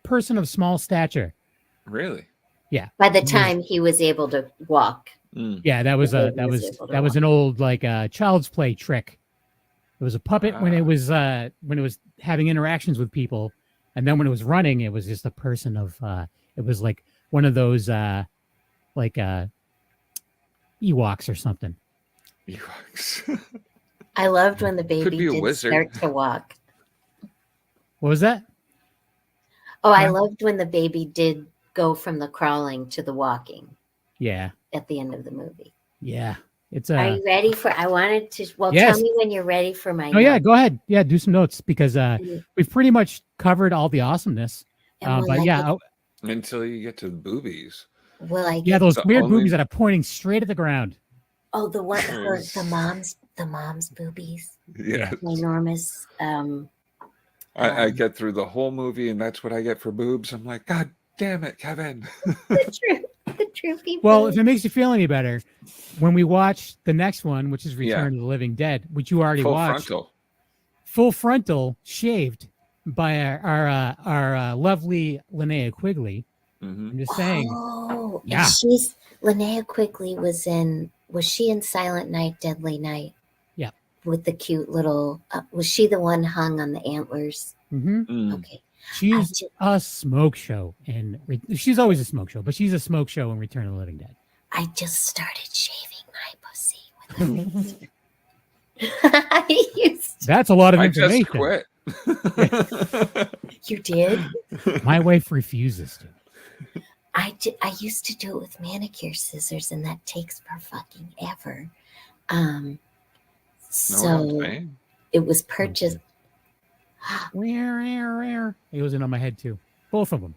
person of small stature. Really? Yeah. By the time he was able to walk, Mm. Yeah, that was The baby was able to walk. an old like child's play trick. It was a puppet when it was having interactions with people, and then when it was running, it was just a person of it was like one of those like Ewoks or something. Ewoks. I loved when the baby be a did wizard. start to walk. What was that? Oh, I Huh? loved when the baby did go from the crawling to the walking Yeah, at the end of the movie. yeah. It's Are you ready for? I wanted to. Well, Yes. tell me when you're ready for my. Oh yeah, notes. go ahead. Yeah, do some notes because And- we've pretty much covered all the awesomeness. and will But I yeah, get- Until you get to the boobies. will I? yeah, Get, those The weird only- boobies that are pointing straight at the ground. oh, the one, Yes. the mom's boobies, Yes. enormous. I get through the whole movie, and that's what I get for boobs. I'm like, God damn it, Kevin. the true people. Well, if it makes you feel any better, when we watch the next one, which is Return Yeah. of the Living Dead, which you already Full watched, frontal. full frontal, shaved by our lovely Linnea Quigley. Hmm. I'm just saying. Oh, Yeah. and Linnea Quigley was she in Silent Night, Deadly Night? Yeah. With the cute little, was she the one hung on the antlers? Hmm Mm. Okay. She's a smoke show, and she's always a smoke show, but she's a smoke show in Return of the Living Dead. I just started shaving my pussy with I used That's a lot of I information. just quit. You did? My wife refuses to. I used to do it with manicure scissors, and that takes for fucking ever. Know what I'm So saying? it was purchased. It was in on my head too, both of them.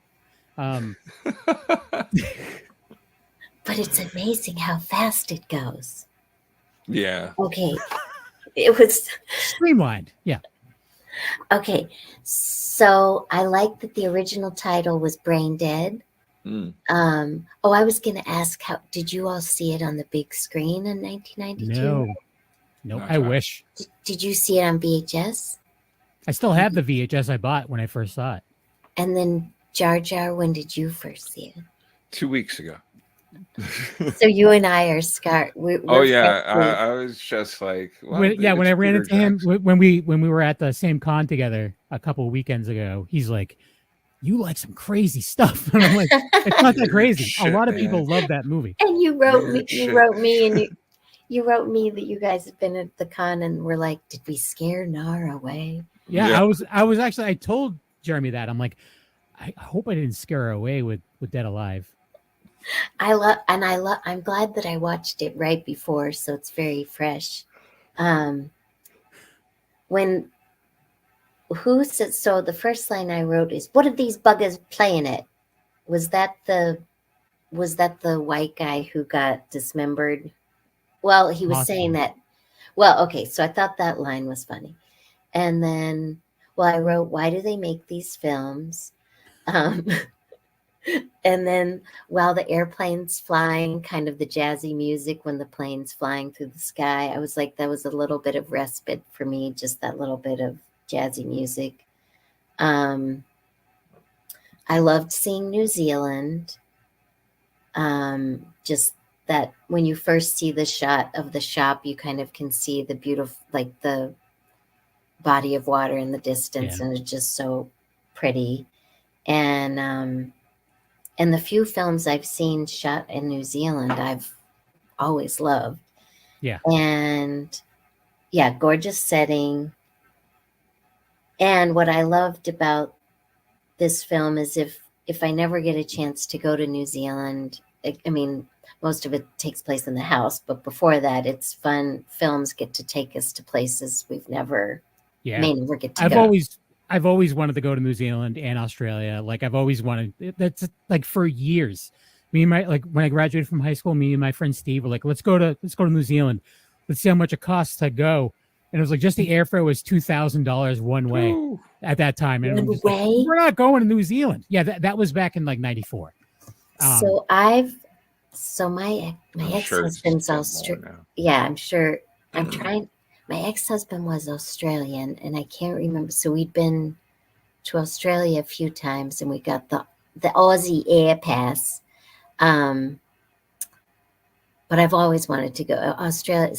But it's amazing how fast it goes. Yeah. Okay. It was Streamlined. Yeah. okay. So I like that the original title was Brain Dead. Mm. I was gonna ask, how did you all see it on the big screen in 1992? No. Not I fast. wish. Did you see it on VHS? I still have the VHS I bought when I first saw it. And then Jar Jar, when did you first see it? 2 weeks ago. So you and I are scarred. Oh yeah, I was just like, well, When I it's ran Peter into him Jackson. when we were at the same con together a couple of weekends ago, he's like, "You like some crazy stuff," and I'm like, "It's not that crazy." Shit, a lot of man. people love that movie. And you wrote me. Weird You shit. wrote me, and you wrote me that you guys had been at the con and were like, "Did we scare Nara away?" Yeah, I was actually. I told Jeremy that I'm like, I hope I didn't scare her away with Dead Alive. I'm glad that I watched it right before, so it's very fresh. So the first line I wrote is, "What are these buggers playing it?" Was that the white guy who got dismembered? Well, he was saying that. Well, okay, so I thought that line was funny. And then, I wrote, "Why do they make these films?" And then while the airplane's flying, kind of the jazzy music when the plane's flying through the sky, I was like, that was a little bit of respite for me, just that little bit of jazzy music. I loved seeing New Zealand. Just that when you first see the shot of the shop, you kind of can see the beautiful, like the body of water in the distance, and it's just so pretty. And the few films I've seen shot in New Zealand, I've always loved. Yeah. And yeah, gorgeous setting. And what I loved about this film is if I never get a chance to go to New Zealand, I mean, most of it takes place in the house, but before that, it's fun. Films get to take us to places we've never, may never get to go. I've always wanted to go to New Zealand and Australia. Like I've always wanted. That's like for years. Me and my like when I graduated from high school, me and my friend Steve were like, let's go to New Zealand. Let's see how much it costs to go. And it was like just the airfare was $2,000 one way at that time. And One way? like, we're not going to New Zealand. Yeah, that was back in like '94. So my ex-husband's Australian. Yeah, I'm sure. I'm trying. My ex-husband was Australian, and I can't remember. So we'd been to Australia a few times, and we got the Aussie Air Pass. But I've always wanted to go. Australia.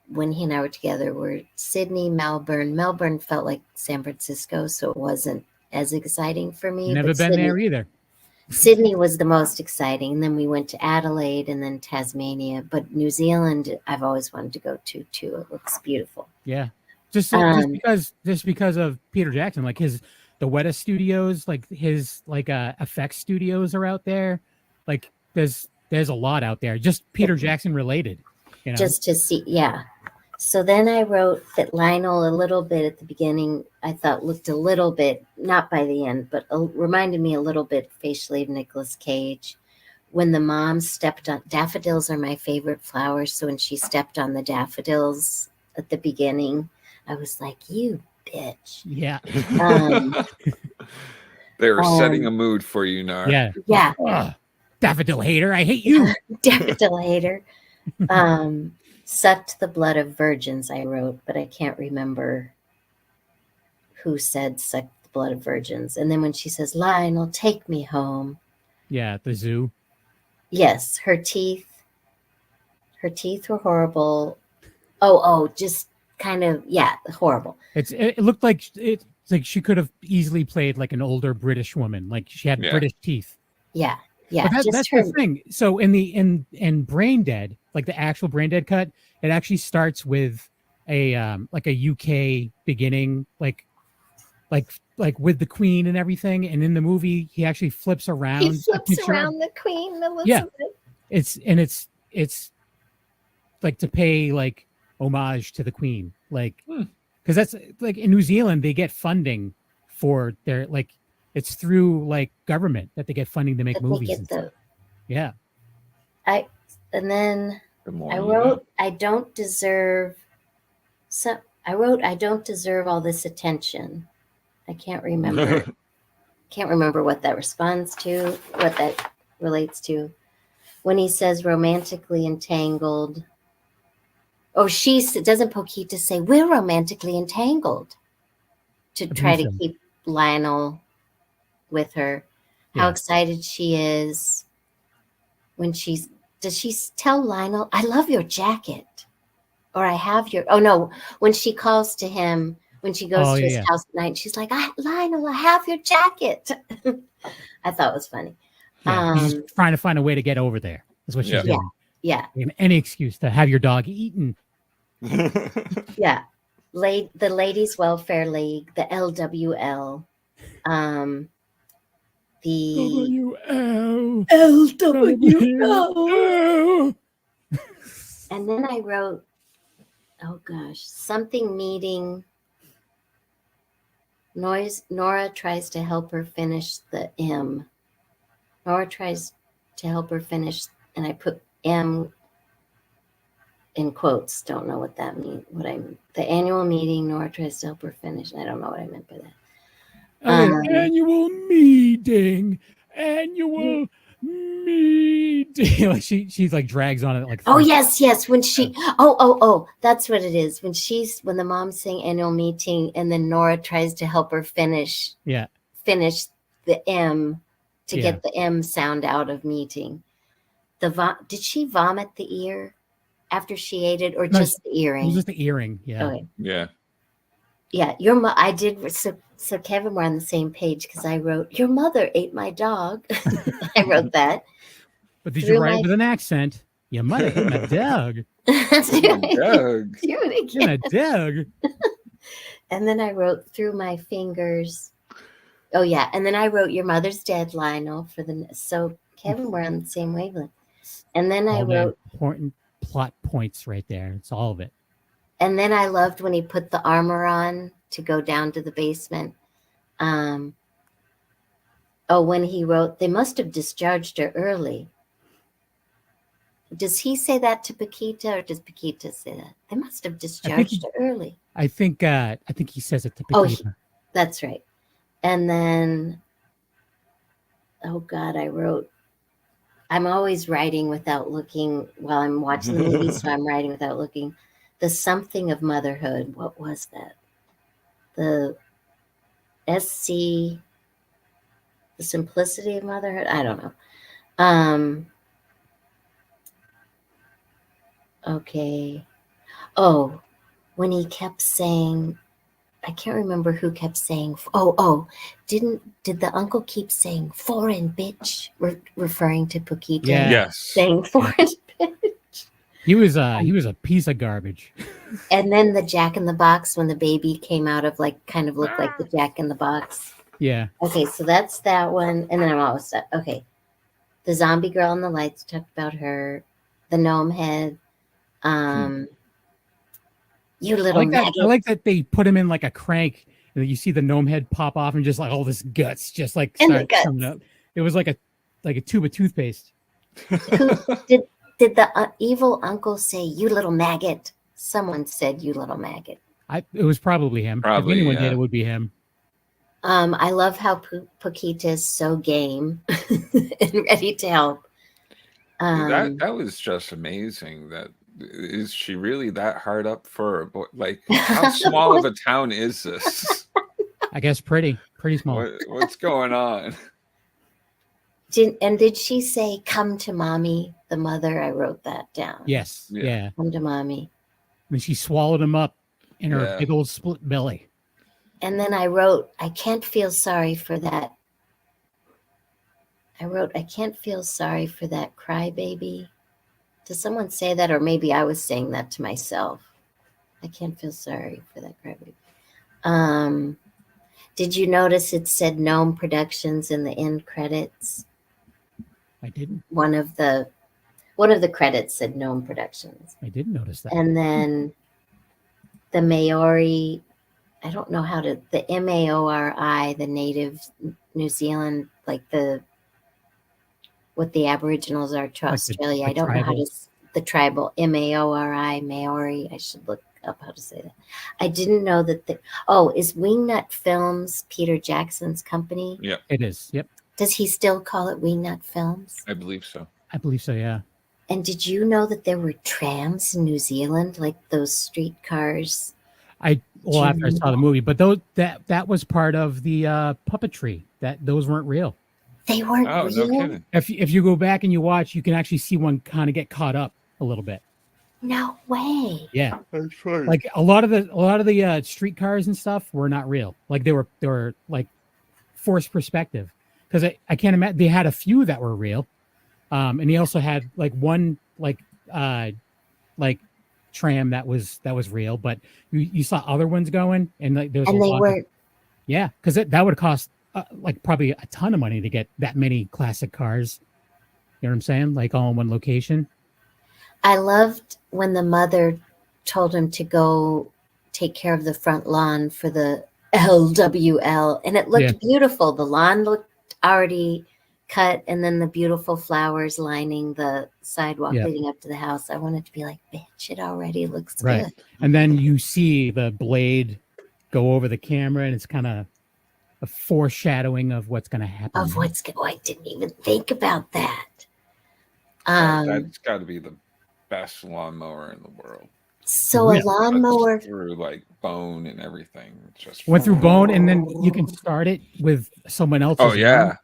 When he and I were together, were Sydney, Melbourne. Melbourne felt like San Francisco, so it wasn't as exciting for me. Never been there either. Sydney was the most exciting. And then we went to Adelaide and then Tasmania. But New Zealand, I've always wanted to go to too. It looks beautiful. Yeah. Just because of Peter Jackson, like the Weta Studios, like his effects studios are out there. Like there's a lot out there. Just Peter Jackson related. You know? Just to see, yeah. So then I wrote that Lionel a little bit at the beginning, I thought looked a little bit, not by the end, but reminded me a little bit facially of Nicolas Cage. When the mom stepped on, daffodils are my favorite flowers. So when she stepped on the daffodils at the beginning, I was like, you bitch. Yeah. They were setting a mood for you, Nar. Yeah. Yeah. Ugh, daffodil hater. I hate you. Daffodil hater. Sucked the blood of virgins, I wrote, but I can't remember who said sucked the blood of virgins. And then when she says, Lionel, take me home. Yeah, at the zoo. Yes, her teeth were horrible. Just kind of, horrible. It looked like it's like she could have easily played like an older British woman. Like she had British teeth. Yeah. Yeah, that's the thing. So in Brain Dead, like the actual Brain Dead cut, it actually starts with a UK beginning, like with the Queen and everything. And in the movie, he actually flips around. He flips around the Queen Elizabeth. Yeah, it's like to pay like homage to the Queen, like because that's like in New Zealand they get funding for their like. It's through like government that they get funding to make movies. Yeah. I wrote, I don't deserve all this attention. I can't remember. Can't remember what that responds to, what that relates to. When he says romantically entangled. Oh, doesn't Paquita say we're romantically entangled to try to keep Lionel with her, how excited she is when does she tell Lionel, I love your jacket, or I have your, when she calls to him, when she goes to his house at night, she's like, Lionel, I have your jacket. I thought it was funny. She's trying to find a way to get over there. That's what she's doing. Yeah. Any excuse to have your dog eaten. Yeah. The Ladies Welfare League, the LWL, the LWL. And then I wrote, something meeting. Nora tries to help her finish the M. Nora tries to help her finish, and I put M in quotes. Don't know what that means. The annual meeting. Nora tries to help her finish. I don't know what I meant by that. Annual meeting. Like she's like drags on it like. Oh yes. When she. That's what it is. When the mom's saying annual meeting, and then Nora tries to help her finish. Yeah. Finish the M to get the M sound out of meeting. Did she vomit the ear after she ate it, or just the earring? It was just the earring. Yeah. Okay. Yeah. Yeah. I did. So Kevin, we're on the same page because I wrote, your mother ate my dog. I wrote that. But did you write it with an accent? You might have hit my dog. Do it Doug. again. Hit my dog. And then I wrote through my fingers. Oh yeah, and then I wrote your mother's dead, Lionel, for the so Kevin, we're on the same wavelength. And then I All the wrote important plot points right there. It's all of it. and then I loved when he put the armor on to go down to the basement. When he wrote, they must have discharged her early. Does he say that to Paquita, or does Paquita say that? They must have discharged her early. I think he says it to Oh, Paquita. that's right. And then, oh God, I wrote, I'm always writing without looking while I'm watching the movie, so I'm writing without looking. The something of motherhood. What was that? The SC, the simplicity of motherhood. I don't know. Okay. Oh, when he kept saying, I can't remember who kept saying, did the uncle keep saying foreign bitch, referring to Paquita? Yeah. Yes. Saying foreign bitch. He was a piece of garbage. And then the Jack in the Box, when the baby came out of kind of looked like the Jack in the Box. Yeah. Okay, so that's that one. And then I'm almost done. Okay. The zombie girl in the lights, talked about her. The gnome head. You little I like that they put him in like a crank, and you see the gnome head pop off, and just like all this guts just like start coming up. It was like a tube of toothpaste. Did the evil uncle say, "You little maggot"? Someone said, "You little maggot." It was probably him. Probably, if anyone yeah. did, it would be him. I love how Paquita is so game and ready to help. That was just amazing. That is she really that hard up for a boy? Like, how small of a town is this? I guess pretty small. What's going on? Did she say, "Come to mommy"? The mother, I wrote that down. Yes. Yeah. Come to mommy. And she swallowed him up in her big old split belly. And then I wrote, I can't feel sorry for that. I can't feel sorry for that crybaby. Does someone say that? Or maybe I was saying that to myself. I can't feel sorry for that crybaby. Did you notice it said Gnome Productions in the end credits? I didn't. One of the credits said Gnome Productions. I didn't notice that. And then the Maori, I don't know how to, the Maori, the native New Zealand, like what the Aboriginals are to Australia. I don't know how to, the tribal Maori, Maori. I should look up how to say that. I didn't know that is Wingnut Films Peter Jackson's company? Yeah. It is. Yep. Does he still call it Wingnut Films? I believe so. Yeah. And did you know that there were trams in New Zealand, like those streetcars? After I saw the movie, but that was part of the puppetry. Those weren't real. They weren't real. No kidding. If you go back and you watch, you can actually see one kind of get caught up a little bit. No way. Yeah, that's funny. Like a lot of the streetcars and stuff were not real. Like they were like forced perspective, because I can't imagine. They had a few that were real, and he also had like one like tram that was real, but you saw other ones going, and like there was and they weren't. Yeah, because that would cost like probably a ton of money to get that many classic cars. You know what I'm saying? Like all in one location. I loved when the mother told him to go take care of the front lawn for the LWL, and it looked beautiful. The lawn looked already cut, and then the beautiful flowers lining the sidewalk leading up to the house. I wanted to be like, bitch, it already looks good. And then you see the blade go over the camera, and it's kind of a foreshadowing of what's going to happen. I didn't even think about that. That's got to be the best lawnmower in the world. So a lawnmower through like bone and everything. Just went through bone, and then you can start it with someone else's. Oh yeah.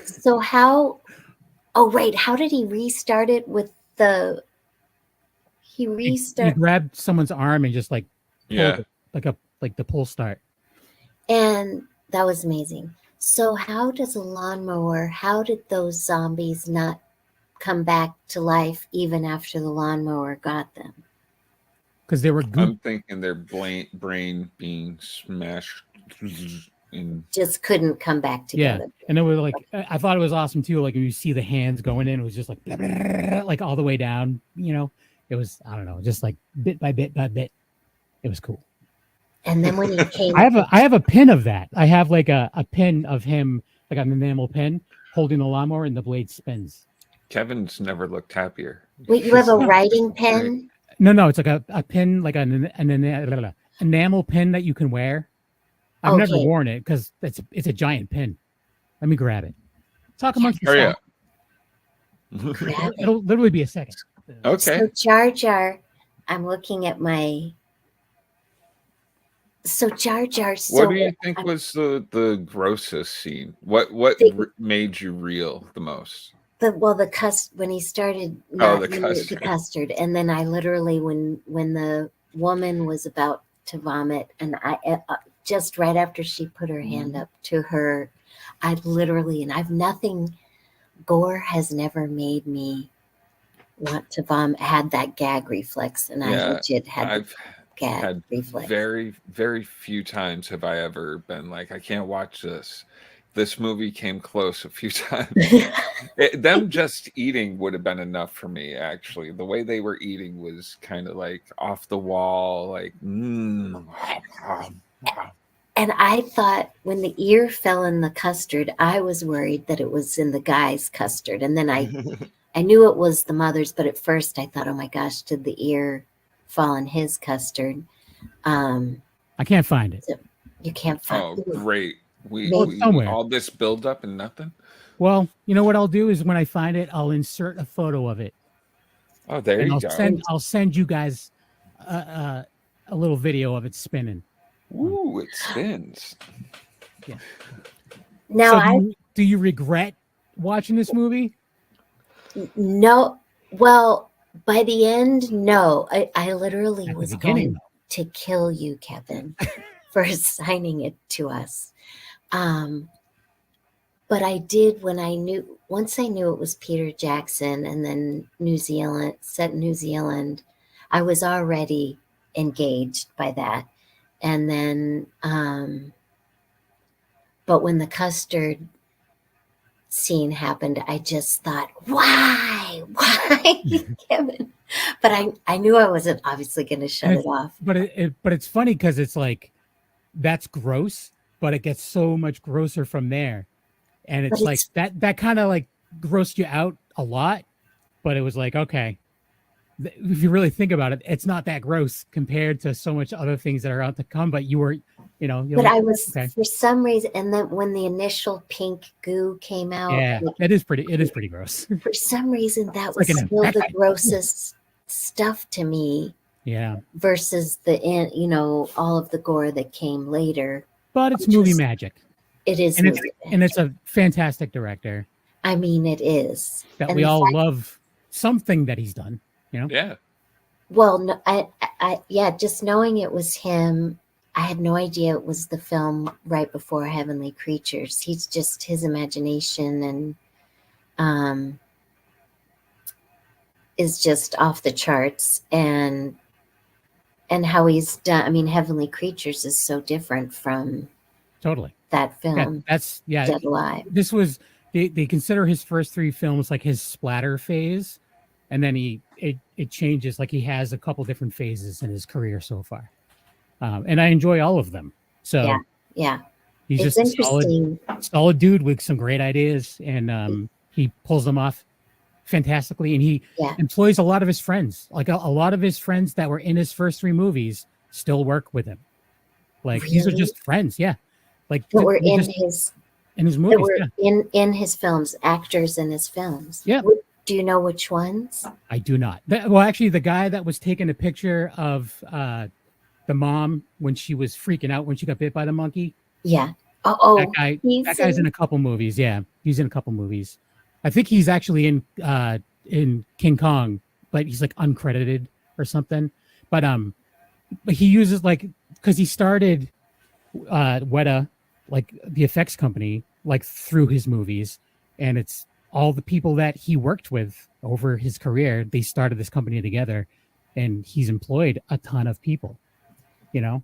So how? Oh wait, how did he restart it with the? He grabbed someone's arm and just like pulled it, like the pull start. And that was amazing. So how does a lawnmower? How did those zombies not come back to life even after the lawnmower got them. Because they were good. I'm thinking their brain being smashed in. Just couldn't come back together. Yeah, and it was like, I thought it was awesome too. Like when you see the hands going in, it was just like, blah, blah, blah, like all the way down. You know, it was, I don't know, just like bit by bit by bit. It was cool. And then when he came, I have a pin of that. I have like a pin of him, like an enamel pin, holding the lawnmower, and the blade spins. Kevin's never looked happier. wait, you have a writing pen? No, it's like a pin, like an enamel pin that you can wear. I've never worn it because it's a giant pin. Let me grab it. Talk amongst yourself. It'll literally be a second. Okay. So Jar Jar, I'm looking at my. So Jar Jar. What do you think was the grossest scene? What made you reel the most? When he started the custard, and then I literally when the woman was about to vomit, and I just right after she put her hand up to her, I literally, and I've nothing. Gore has never made me want to vomit. Had that gag reflex, and I legit had gag reflex. Very, very few times have I ever been like, I can't watch this. This movie came close a few times. Them just eating would have been enough for me, actually. The way they were eating was kind of like off the wall, like, And I thought when the ear fell in the custard, I was worried that it was in the guy's custard. And then I knew it was the mother's, but at first I thought, oh my gosh, did the ear fall in his custard? I can't find it. You can't find it. Oh, great. We all this build up and nothing. Well, you know what I'll do is when I find it, I'll insert a photo of it. Oh, there you go. I'll send you guys a little video of it spinning. Ooh, it spins. Yeah. Now, do you regret watching this movie? No. Well, by the end, no. I literally was going to kill you, Kevin, for assigning it to us. But I did once I knew it was Peter Jackson and then set in New Zealand, I was already engaged by that. And then, but when the custard scene happened, I just thought, why, Kevin? But I knew I wasn't obviously going to shut it off. But it's funny because it's like, that's gross, but it gets so much grosser from there. And it's like that kind of like grossed you out a lot, but it was like, okay, if you really think about it, it's not that gross compared to so much other things that are out to come. But you were, but I was for some reason, and then when the initial pink goo came out, it is pretty gross. For some reason, that was still the grossest stuff to me. Yeah. Versus all of the gore that came later. But it's movie magic. It is, and it's a fantastic director. I mean, it is. That we all love something that he's done. Yeah. Well, no, I just knowing it was him, I had no idea it was the film right before Heavenly Creatures. He's just his imagination and is just off the charts, and how he's done. I mean, Heavenly Creatures is so different from that film. Dead Alive. This was they consider his first three films like his splatter phase. And then it changes, like he has a couple different phases in his career so far. And I enjoy all of them. So yeah. He's just a solid dude with some great ideas, and he pulls them off fantastically. And he employs a lot of his friends. Like a lot of his friends that were in his first three movies still work with him. Like these are just friends, like that were in his movies. That were in his films, actors in his films. Yeah. Do you know which ones? I do not. Well, actually, the guy that was taking a picture of the mom when she was freaking out when she got bit by the monkey. Yeah. That guy's in a couple movies. Yeah, he's in a couple movies. I think he's actually in King Kong, but he's like uncredited or something. But he uses because he started Weta, like the effects company, like through his movies, and it's all the people that he worked with over his career, they started this company together, and he's employed a ton of people, you know?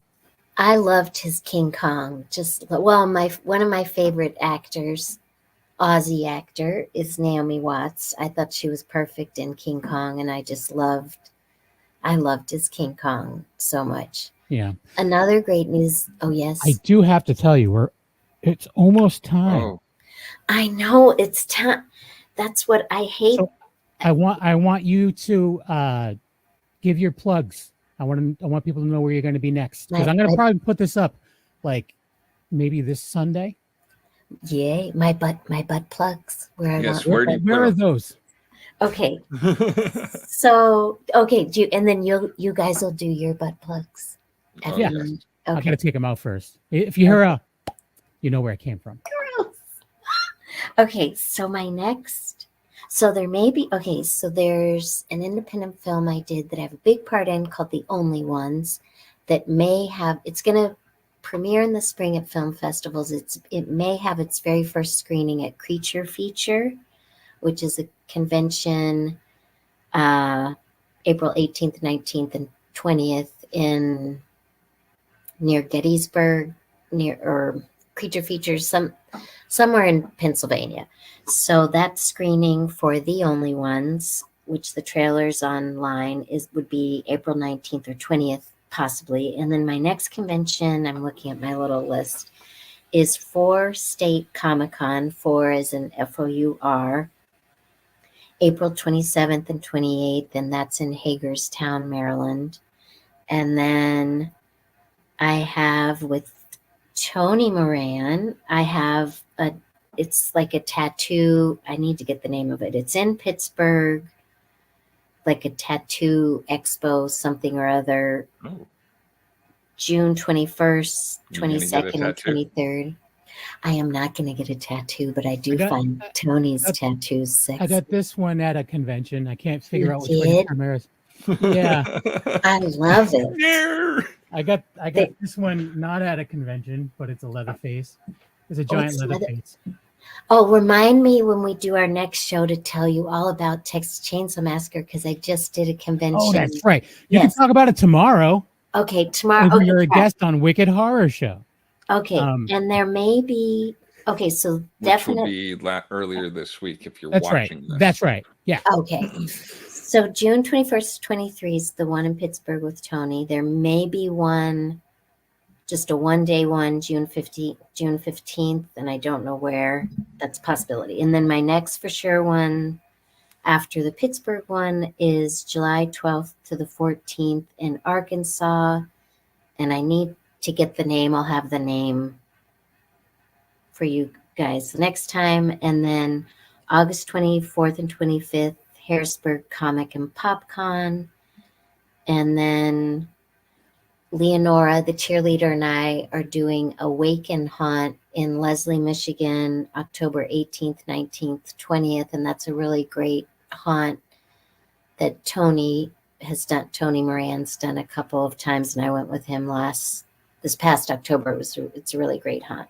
I loved his King Kong. One of my favorite actors, Aussie actor, is Naomi Watts. I thought she was perfect in King Kong, and I loved his King Kong so much. Yeah. Another great news. Oh yes, I do have to tell you, it's almost time. Oh, I know it's time. That's what I hate. So I want you to give your plugs. I want people to know where you're going to be next, because I'm going to probably put this up like maybe this Sunday. Yay, my butt plugs. Where where are those? Okay. So okay, and then you guys will do your butt plugs. Yeah. Okay. I gotta take them out first. If you hear you know where it came from. Gross. Okay, so my next, so there may be, okay, so there's an independent film I did that I have a big part in called The Only Ones that it's going to premiere in the spring at film festivals. It may have its very first screening at Creature Feature, which is a convention, April 18th, 19th, and 20th near Gettysburg, or Creature Features, somewhere in Pennsylvania. So that screening for The Only Ones, which the trailer's online, would be April 19th or 20th, possibly. And then my next convention, I'm looking at my little list, is for State Comic-Con, 4 as in FOUR, April 27th and 28th, and that's in Hagerstown, Maryland. And then I have with Tony Moran, it's like a tattoo. I need to get the name of it. It's in Pittsburgh, like a tattoo expo, something or other. Oh. June 21st, 22nd, and 23rd. I am not going to get a tattoo, but I do find Tony's tattoos sexy. I got this one at a convention. I can't figure out which one the camera is. Yeah. I love it. I got this one not at a convention, but it's a leather face. It's a giant leather face. Oh, remind me when we do our next show to tell you all about Texas Chainsaw Massacre, because I just did a convention. Oh, that's right. You can talk about it tomorrow. Okay, tomorrow. You're a guest on Wicked Horror Show. Okay, and there may be. Okay, so definitely will be earlier this week if you're watching this. That's right. Yeah. Okay. So June 21st to 23 is the one in Pittsburgh with Tony. There may be one, just a one-day one, June 15th, and I don't know where. That's a possibility. And then my next for sure one after the Pittsburgh one is July 12th to the 14th in Arkansas. And I need to get the name. I'll have the name for you guys the next time. And then August 24th and 25th, Harrisburg Comic and Popcon. And then Leonora, the cheerleader, and I are doing a Wake and Haunt in Leslie, Michigan, October 18th, 19th, 20th. And that's a really great haunt that Tony Moran's done a couple of times. And I went with him this past October. It's a really great haunt.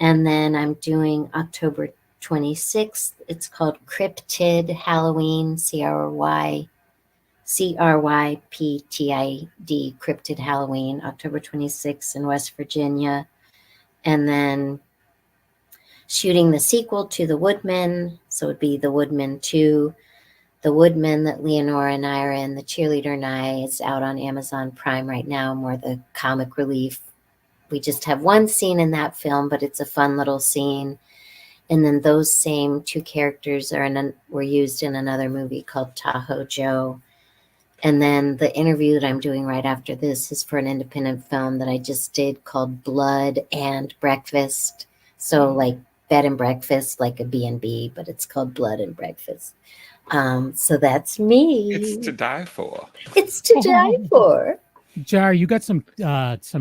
And then I'm doing October 26th. It's called Cryptid Halloween, CRYPTID, Cryptid Halloween, October 26th in West Virginia. And then shooting the sequel to The Woodman. So it would be The Woodman 2. The Woodman that Leonora and I are in, the cheerleader and I, is out on Amazon Prime right now, and we're the comic relief. We just have one scene in that film, but it's a fun little scene. And then those same two characters were used in another movie called Tahoe Joe. And then the interview that I'm doing right after this is for an independent film that I just did called Blood and Breakfast. So like bed and breakfast, like a B&B, but it's called Blood and Breakfast. So that's me. It's to die for. It's to die for. Jar, you got some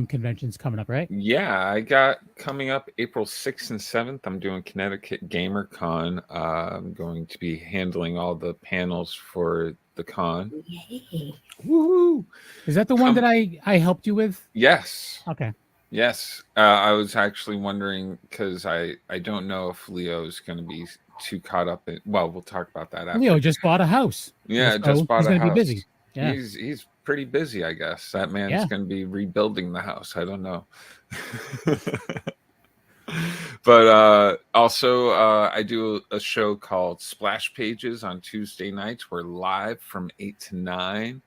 conventions coming up, right? Yeah, I got coming up April 6th and 7th. I'm doing Connecticut Gamer Con. I'm going to be handling all the panels for the con. Yay. Woohoo! Is that the one that I helped you with? Yes. Okay. Yes. I was actually wondering, because I don't know if Leo's going to be too caught up in. Well, we'll talk about that after. Leo just bought a house. Yeah, so just bought he's a gonna house. Be busy. Yeah. He's pretty busy, I guess. That man's going to be rebuilding the house. I don't know. But also, I do a show called Splash Pages on Tuesday nights. We're live from 8 to 9,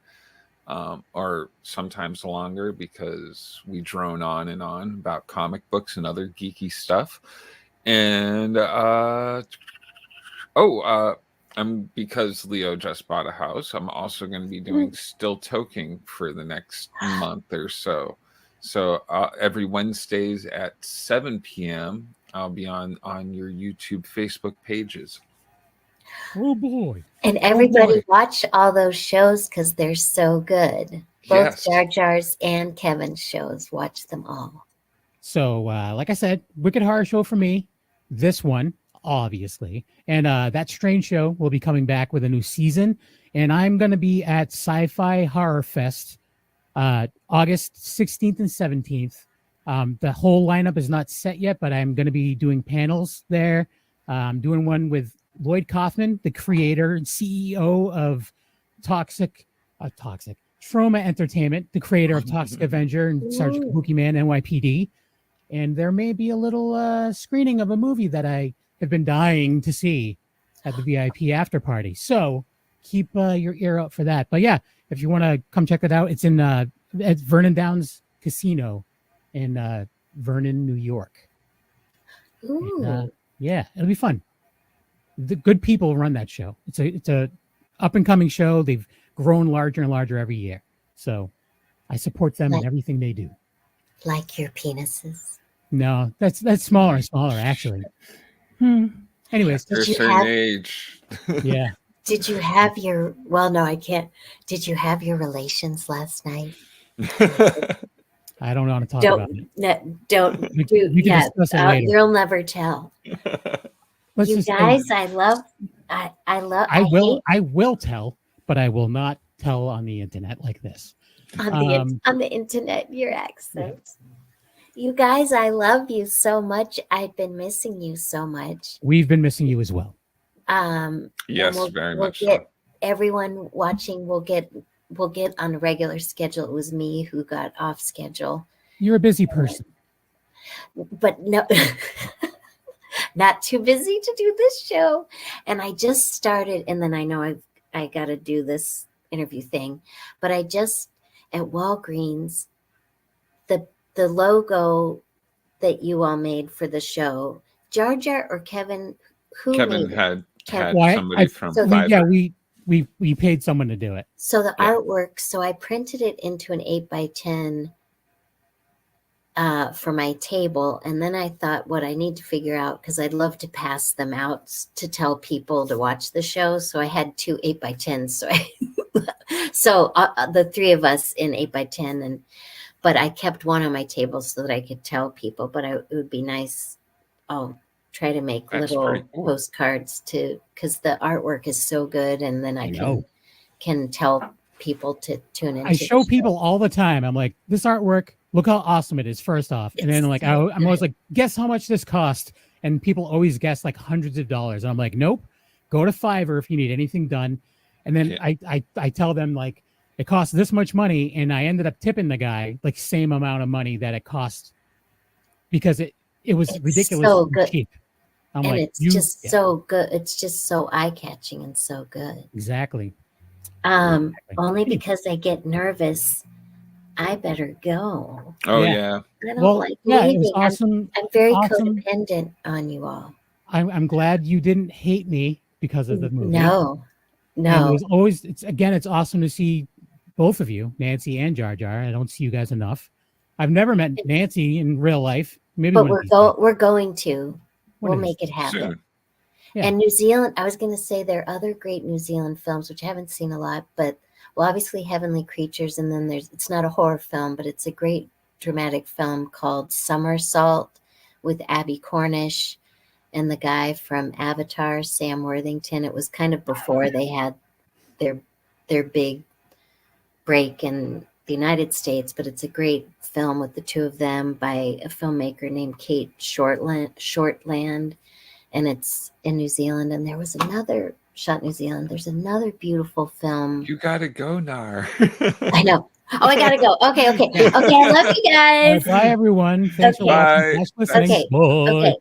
or sometimes longer because we drone on and on about comic books and other geeky stuff. And because Leo just bought a house, I'm also going to be doing still toking for the next month or so. So every Wednesdays at 7 p.m., I'll be on your YouTube, Facebook pages. Oh boy! And everybody watch all those shows because they're so good. Both Jar Jar's and Kevin's shows. Watch them all. So, like I said, Wicked Horror Show for me. This one, obviously, and That Strange Show will be coming back with a new season. And I'm going to be at Sci-Fi Horror Fest, August 16th and 17th. The whole lineup is not set yet, but I'm going to be doing panels there. I'm doing one with Lloyd Kaufman, the creator and CEO of Trauma Entertainment, the creator of Toxic Avenger and Sergeant Kabuki Man, NYPD. And there may be a little screening of a movie that I have been dying to see at the VIP after party. So keep your ear out for that. But yeah, if you want to come check it out, it's in at Vernon Downs Casino in Vernon, New York. And, yeah, it'll be fun. The good people run that show. It's a up and coming show. They've grown larger and larger every year. So I support them in everything they do. Like your penises. No, that's smaller and smaller, actually. Anyways, after a certain age. Yeah. Did you have your? Well, no, I can't. Did you have your relations last night? I don't want to talk about it. Don't we can discuss it later. You'll never tell. You guys, I love. I will tell, but I will not tell on the internet like this. On the internet, your accent. Yeah. You guys, I love you so much. I've been missing you so much. We've been missing you as well. Yes, very much. Everyone watching will get on a regular schedule. It was me who got off schedule. You're a busy person. But no, not too busy to do this show. And I just started, and then I know I got to do this interview thing, but I just, at Walgreens, the logo that you all made for the show, Jar Jar or Kevin? Kevin had somebody from Fiverr. Yeah, we paid someone to do it. So the artwork, so I printed it into an 8x10 for my table. And then I thought what I need to figure out, because I'd love to pass them out to tell people to watch the show. So I had 2 8x10s. So the 3 of us in 8x10, but I kept one on my table so that I could tell people, but it would be nice. I'll try to make little postcards because the artwork is so good. And then I can tell people to tune in. I show people all the time. I'm like, this artwork, look how awesome it is, first off. And then like, I'm always like, guess how much this cost? And people always guess like hundreds of dollars. And I'm like, nope, go to Fiverr if you need anything done. And then I tell them like, it costs this much money. And I ended up tipping the guy like same amount of money that it cost because it was ridiculous so good. Cheap. I'm and like, it's just so good. It's just so eye-catching and so good. Exactly. Only because I get nervous, I better go. Oh yeah. I don't like leaving. It was awesome. I'm very codependent on you all. I'm glad you didn't hate me because of the movie. No. And it was always it's awesome to see both of you, Nancy and Jar Jar. I don't see you guys enough. I've never met Nancy in real life. Maybe, but we're going to. We'll make it happen. Soon. Yeah. And New Zealand, I was going to say there are other great New Zealand films, which I haven't seen a lot, but obviously Heavenly Creatures. And then it's not a horror film, but it's a great dramatic film called Somersault with Abby Cornish and the guy from Avatar, Sam Worthington. It was kind of before they had their big break in the United States, but it's a great film with the two of them by a filmmaker named Kate Shortland. and it's in New Zealand. And there was another shot in New Zealand. There's another beautiful film. You gotta go, Nar. I know. Oh, I gotta go. Okay. I love you guys. Bye, everyone. Thanks for watching. Okay.